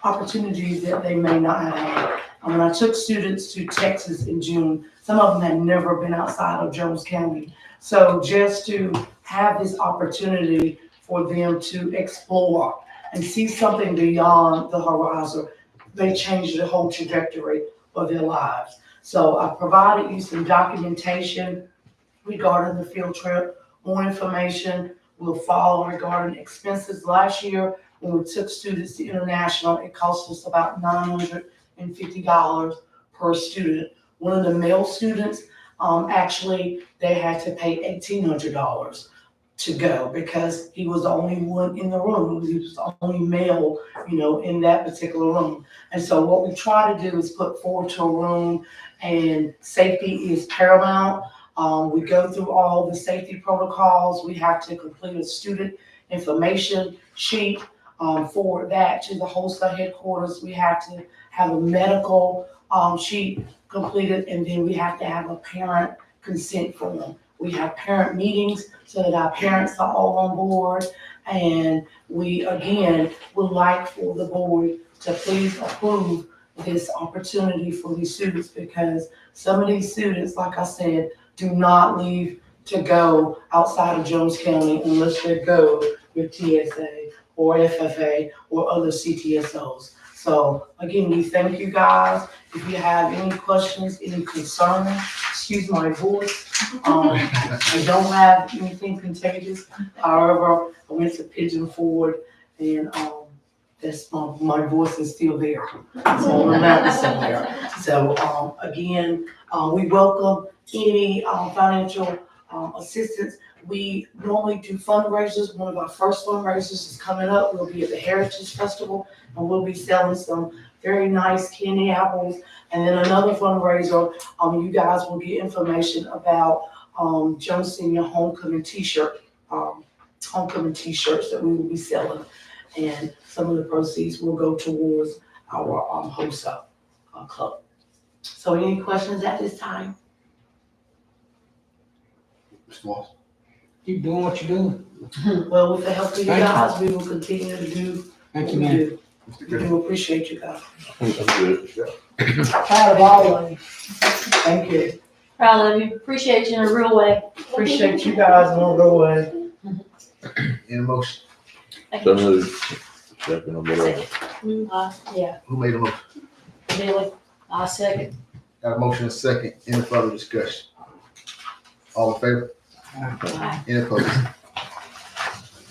opportunities that they may not have had. When I took students to Texas in June, some of them had never been outside of Jones County. So just to have this opportunity for them to explore and see something beyond the horizon, they changed the whole trajectory of their lives. So I provided you some documentation regarding the field trip. More information will follow regarding expenses. Last year, when we took students to international, it cost us about $950 per student. One of the male students, actually, they had to pay $1,800 to go because he was the only one in the room. He was the only male, in that particular room. And so what we try to do is put forward to a room, and safety is paramount. We go through all the safety protocols. We have to complete a student information sheet, forward that to the HOSA headquarters. We have to have a medical sheet completed, and then we have to have a parent consent form. We have parent meetings so that our parents are all on board, and we, again, would like for the board to please approve this opportunity for these students, because some of these students, like I said, do not leave to go outside of Jones County unless they go with TSA or FFA or other CTSOs. So again, we thank you guys. If you have any questions, any concerns, excuse my voice. I don't have anything contagious. However, I went to Pigeon Forward, and that's my voice is still there. It's on the mountain somewhere. So again, we welcome any financial assistance. We normally do fundraisers. One of our first fundraisers is coming up. We'll be at the Heritage Festival, and we'll be selling some very nice candy apples. And then another fundraiser, you guys will get information about Jones Senior Homecoming T-shirt homecoming t-shirts that we will be selling. And some of the proceeds will go towards our wholesale club. So any questions at this time? Mr. Moss? Keep doing what you're doing. Well, with the help of you Thank you. guys, we will continue to do Thank what you, we man. do. Mr. We Griffin? do appreciate you guys. I'm good. Proud of all of you. Thank you. Proud of you, appreciate you in a real way. Appreciate you guys in a real way. Any motion? So moved. Second, or whatever. Yeah, Who made a motion? Billy, I second. Got a motion and a second. Any further discussion? All in favor? Any opposed?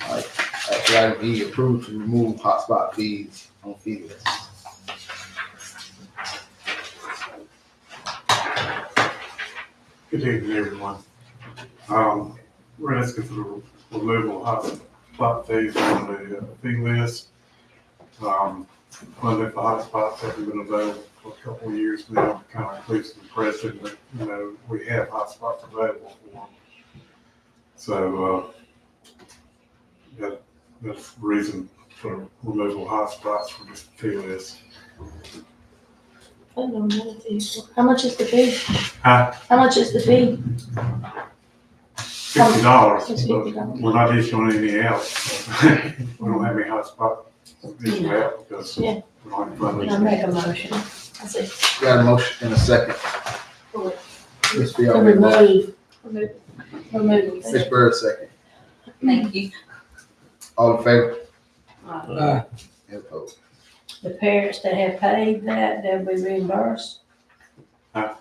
All right, action item E, approved to remove hotspot fees on fee list. Good evening, everyone. We're asking for the removal of hotspot fees from the fee list. Funding for hotspots haven't been available for a couple of years now, kind of increase the impression that, you know, we have hotspots available for them. So, that's the reason for removal of hotspots from this fee list. I don't know the fee. How much is the fee? Huh? How much is the fee? $50, It's but $50. we're not issuing any else. We don't have any hotspot issue out because we Yeah. don't have funding. I make a motion. I see. Got a motion and a second. Ms. To Fiala made a motion. remove. Ms. Bird second. Thank you. All in favor? Uh, Any opposed? The parents that have paid that, they'll be reimbursed. Huh?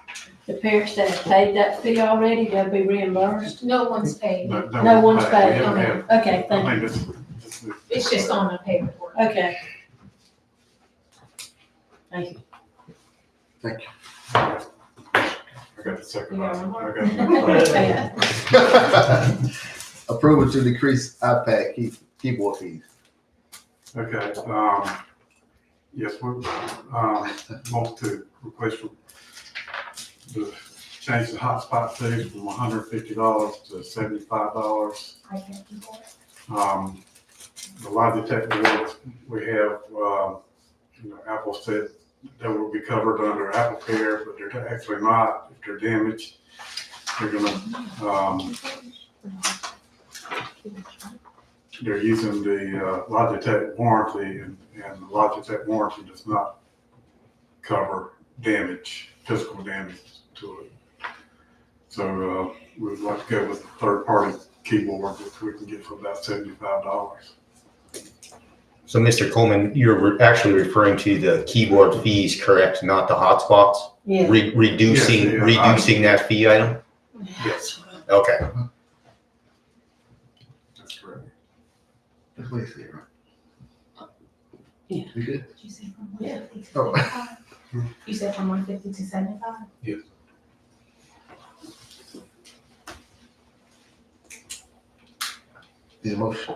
The parents that have paid that fee already, they'll be reimbursed. No one's paid. No one's paid. We haven't had- Okay, I thank think you. this. It's just on the paperwork. Okay. Thank you. Thank you. I got the second. You got one more? Approval to decrease iPad keyboard fees. Okay, yes, we, want to request to change the hotspot fees from $150 to $75. I can't do that. The Logitech boards, we have, you know, Apple said they will be covered under Apple Care, but they're actually not. If they're damaged, they're gonna, they're using the Logitech warranty, and the Logitech warranty does not cover damage, physical damage to it. So we'd like to go with a third-party keyboard that we can get for about $75. So Mr. Coleman, you're actually referring to the keyboard fees, correct? Not the hotspots? Yeah. Reducing, Yes, yeah, reducing that fee item? Yes, Okay. that's correct. That's what he said, right? Yeah. You good? Did you say from Yeah. 150 to Oh. 75? You said from 150 to 75? Need a motion?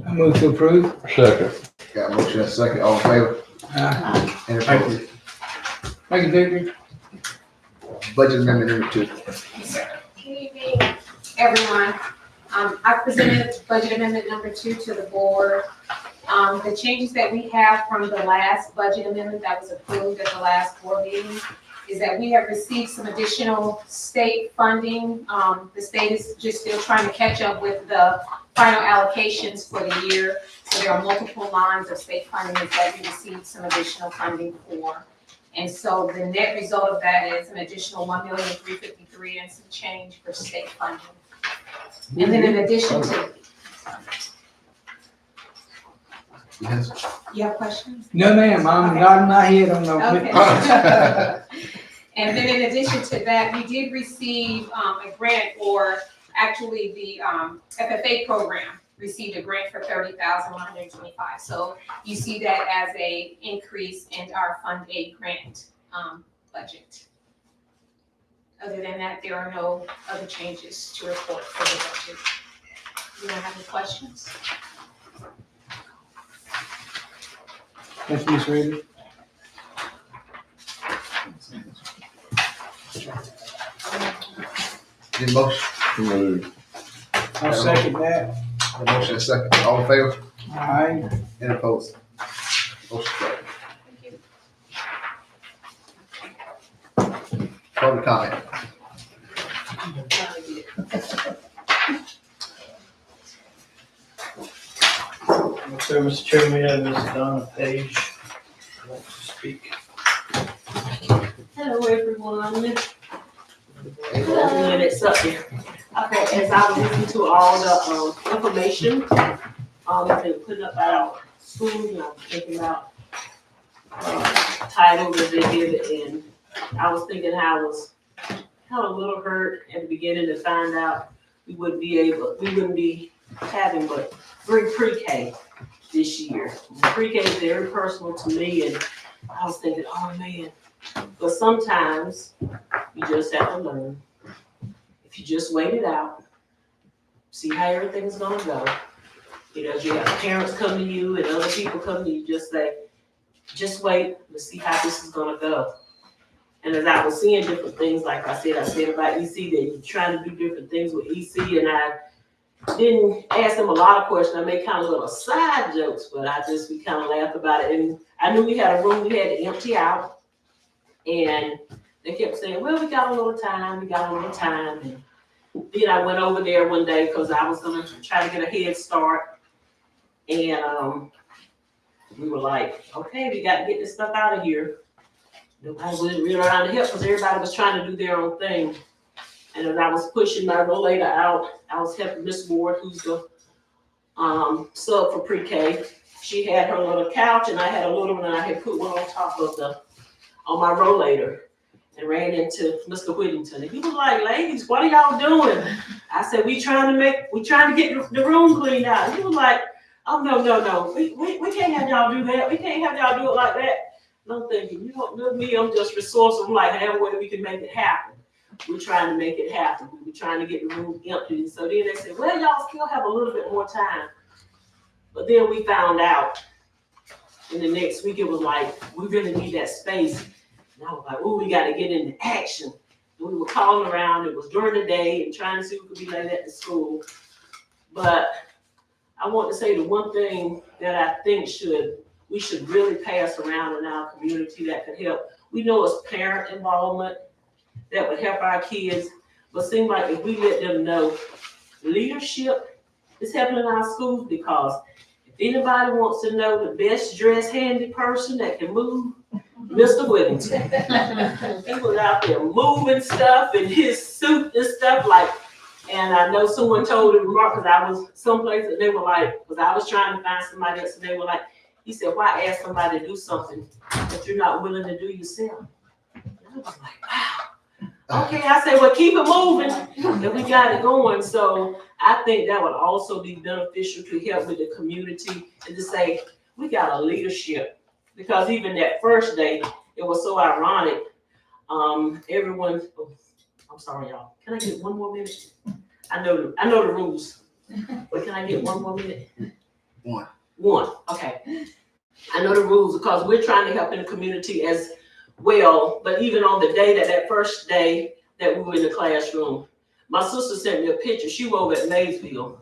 I move to approve. Second. Got a motion and a second. All in favor? Any Thank opposed? Thank you, Victor. Budget amendment number 2. Good evening, everyone. I presented budget amendment number 2 to the board. The changes that we have from the last budget amendment that was approved at the last board meeting is that we have received some additional state funding. The state is just still trying to catch up with the final allocations for the year. So there are multiple lines of state funding that we received some additional funding for. And so the net result of that is an additional $1,353,000 and some change for state funding. And then in addition to, Yes. you have questions? No, ma'am, I'm nodding my head on the. Okay. And then in addition to that, we did receive a grant, or actually the FFA program received a grant for $30,125. So you see that as a increase in our Fund 8 grant budget. Other than that, there are no other changes to report for the budget. You don't have any questions? Thank you, Ms. Reader. Need a motion? Move. I'll second that. A motion and second. All in favor? Aye. Any opposed? Motion carried. Public comment. So, Mr. Chairman, we have Ms. Donna Page. I'd like to speak. Hello, everyone. Minutes up here. Okay, as I was listening to all the information, that's been put up by our school, and I was thinking about titles that they give it, and I was thinking how I was kind of a little hurt at the beginning to find out we wouldn't be having but 3 pre-K this year. Pre-K is very personal to me, and I was thinking, oh man, but sometimes you just have to learn. If you just wait it out, see how everything's gonna go. You know, you have parents come to you and other people come to you, just say, just wait, let's see how this is gonna go. And as I was seeing different things, like I said about EC, that you're trying to do different things with EC, and I didn't ask them a lot of questions. I made kind of little side jokes, but we kind of laughed about it. And I knew we had a room we had to empty out, and they kept saying, well, we got a little time. And then I went over there one day because I was gonna try to get a head start, and we were like, okay, we got to get this stuff out of here. Nobody was really around to help because everybody was trying to do their own thing. And as I was pushing my rollator out, I was helping Miss Ward, who's the sub for pre-K. She had her little couch, and I had a little one, and I had put one on top of on my rollator, and ran into Mr. Whittington. And he was like, ladies, what are y'all doing? I said, we trying to get the room cleaned out. And he was like, oh, no. We can't have y'all do that. We can't have y'all do it like that. And I'm thinking, you don't know me, I'm just resourceful. I'm like, have a way we can make it happen. We're trying to make it happen. We're trying to get the room empty. And so then they said, well, y'all still have a little bit more time. But then we found out in the next week, it was like, we really need that space. And I was like, oh, we got to get into action. And we were calling around. It was during the day and trying to see who could be like that at school. But I want to say the one thing that I think we should really pass around in our community that could help. We know it's parent involvement that would help our kids, but it seems like if we let them know leadership is happening in our schools, because if anybody wants to know the best dressed handy person that can move, Mr. Whittington. He was out there moving stuff in his suit and stuff and I know someone told him, Mark, because I was someplace and they were like, because I was trying to find somebody else, and they were like, he said, why ask somebody to do something that you're not willing to do yourself? And I was like, wow. Okay, I said, well, keep it moving, and we got it going. So I think that would also be beneficial to help with the community and to say, we got a leadership. Because even that first day, it was so ironic. Everyone, I'm sorry, y'all. Can I get 1 more minute? I know the rules, but can I get 1 more minute? One, okay. I know the rules because we're trying to help in the community as well, but even on the day that first day that we were in the classroom, my sister sent me a picture. She was over at Maysville.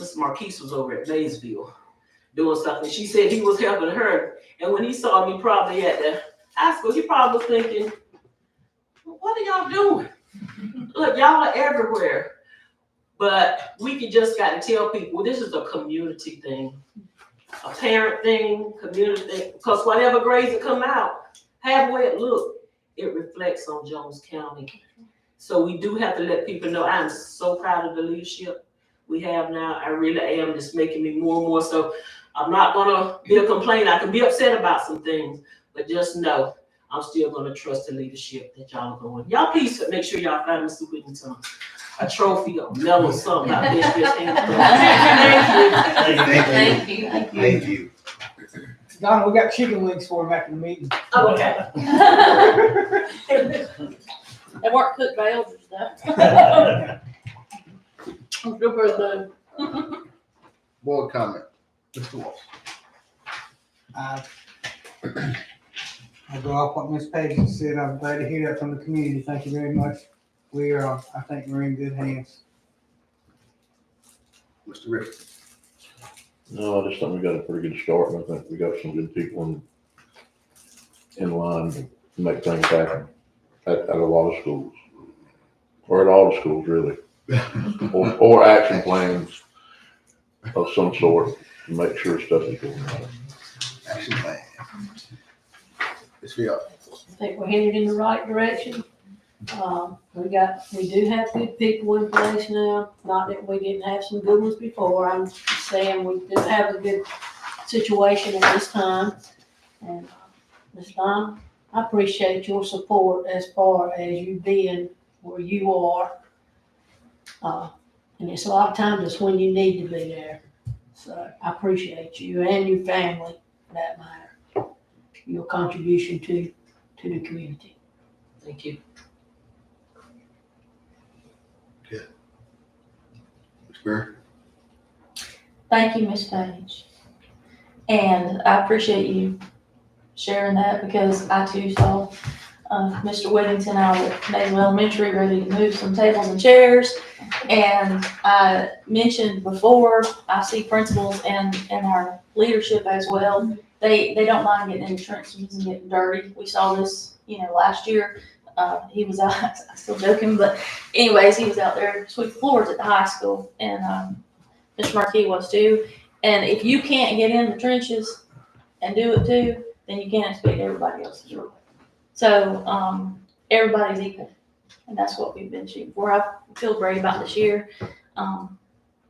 Mr. Marquise was over at Maysville doing something. She said he was helping her, and when he saw me probably at the high school, he probably was thinking, what are y'all doing? Look, y'all are everywhere. But we just got to tell people, this is a community thing, a parent thing, community thing, because whatever grades that come out, however it look, it reflects on Jones County. So we do have to let people know, I'm so proud of the leadership we have now. I really am. It's making me more and more. So I'm not going to be a complaint. I can be upset about some things, but just know I'm still going to trust the leadership that y'all are going. Y'all please make sure y'all find Mr. Whittington a trophy or medal or something out there. Thank you. Donna, we got chicken wings for him after the meeting. Oh, okay. They weren't cooked by elders, though. Good birthday. Board comment, Mr. Walsh. I'll go off what Ms. Page said. I'm glad to hear that from the community. Thank you very much. I think we're in good hands. Mr. Riff. No, I just think we got a pretty good start, and I think we got some good people in line to make things happen at a lot of schools. Or at all the schools, really. Or action plans of some sort to make sure stuff is going right. Action plan. Ms. Field. I think we're headed in the right direction. We do have good people in place now, not that we didn't have some good ones before. I'm just saying we do have a good situation at this time. And Ms. Donna, I appreciate your support as far as you being where you are. And it's a lot of times it's when you need to be there. So I appreciate you and your family for that matter, your contribution to the community. Thank you. Ms. Burr. Thank you, Ms. Page. And I appreciate you sharing that because I too saw Mr. Whittington out at Naval Elementary ready to move some tables and chairs. And I mentioned before, I see principals and our leadership as well. They don't mind getting in the trenches and getting dirty. We saw this, last year. He was out, I'm still joking, but anyways, he was out there sweeping floors at the high school, and Mr. Marquis was too. And if you can't get in the trenches and do it too, then you can't expect everybody else to do it. So everybody's equal, and that's what we've been shooting for. I feel great about this year.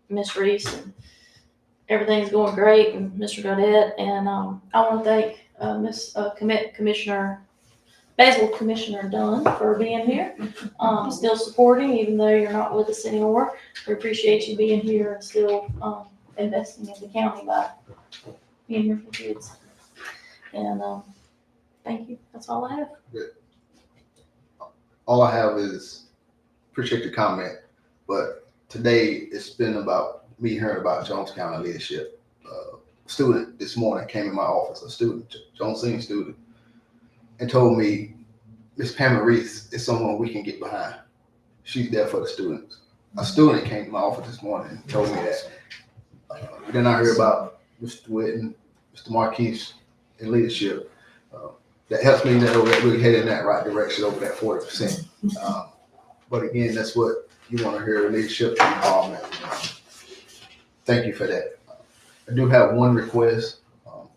Ms. Reese, and everything's going great, and Mr. Gaudette, and I want to thank Commissioner Basil, Commissioner Dunn, for being here, still supporting, even though you're not with us anymore. We appreciate you being here and still investing in the county by being here for kids. And thank you. That's all I have. Good. All I have is appreciate the comment, but today it's been about me hearing about Jones County leadership. Student this morning came in my office, a student, Jones Senior student, and told me Miss Pamela Reese is someone we can get behind. She's there for the students. A student came to my office this morning and told me that. Then I heard about Mr. Whitten, Mr. Marquis in leadership. That helps me know that we're heading in that right direction over that 40%. But again, that's what you want to hear, leadership and involvement. Thank you for that. I do have one request.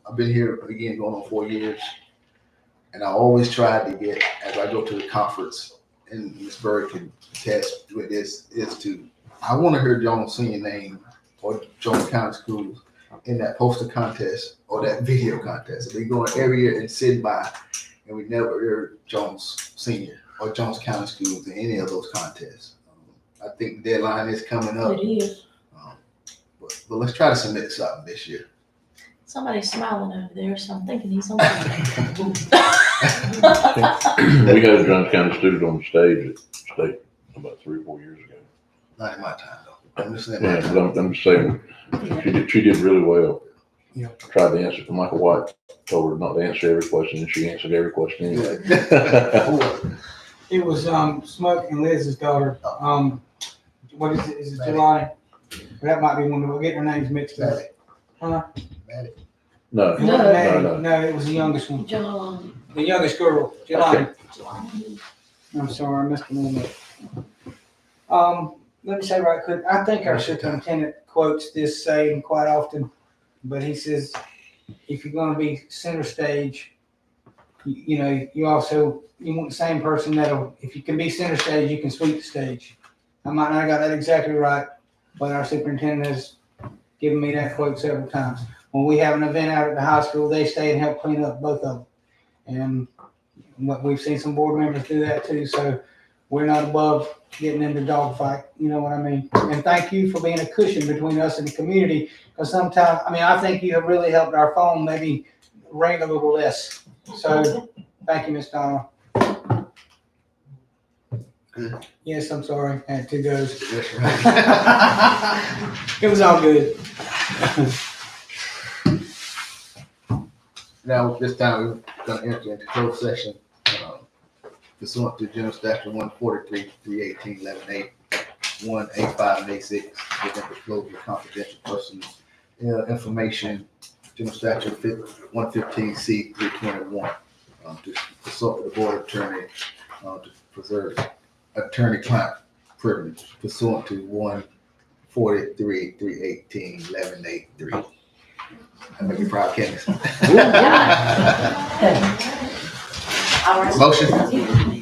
I've been here, again, going on 4 years. And I always try to get, as I go to the conference, and Ms. Bird can attest with this, I want to hear Jones Senior name or Jones County Schools in that poster contest or that video contest. They go in every year and sit by, and we never heard Jones Senior or Jones County Schools in any of those contests. I think the deadline is coming up. It is. But let's try to submit something this year. Somebody's smiling over there, so I'm thinking he's on. We had a Jones County student on the stage at state about 3 or 4 years ago. Not in my time, though. I'm just saying. Yeah, but I'm just saying, she did really well. Yeah. Tried to answer, Michael White told her not to answer every question, and she answered every question anyway. It was Smoke and Liz's daughter. What is it? Is it Jelani? That might be one. We'll get their names mixed up. Huh? No, No, it was the youngest one. John. The youngest girl, Jelani. Okay. I'm sorry, I missed the name up. Let me say right quick, I think our superintendent quotes this saying quite often, but he says, if you're gonna be center stage, you want the same person that'll, if you can be center stage, you can sweep the stage. I might not have got that exactly right, but our superintendent has given me that quote several times. When we have an event out at the high school, they stay and help clean up both of them. And we've seen some board members do that too, so we're not above getting into dogfight, you know what I mean? And thank you for being a cushion between us and the community, because sometimes, I think you have really helped our phone maybe ring a little less. So, thank you, Ms. Donna. Good. Yes, I'm sorry, I had 2 goes. That's right. It was all good. Now, this time we're going to enter into closed session. Pursuant to General Statute 143, 318, 11A, 185 and 86, with them disclosure of confidential personal information, General Statute 115C 321, to consult with the board attorney to preserve attorney-client privilege pursuant to 143 318 1183. I make you proud, Candace. Motion.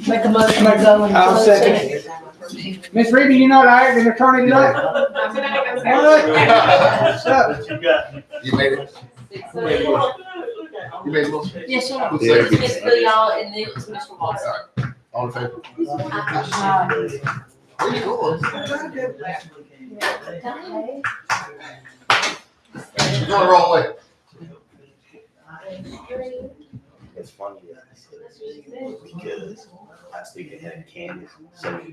Make a motion to go into I'll closed second session. it. Miss Reedy, you not hired an attorney tonight? What's up? What you got? You made it. You made the motion. Yes, sir. Who seconded? It's Bill, and then it's Mr. Watson. All in favor? Aye. Where you going? You're going the wrong way. It's funny. Because last week I had Candace, so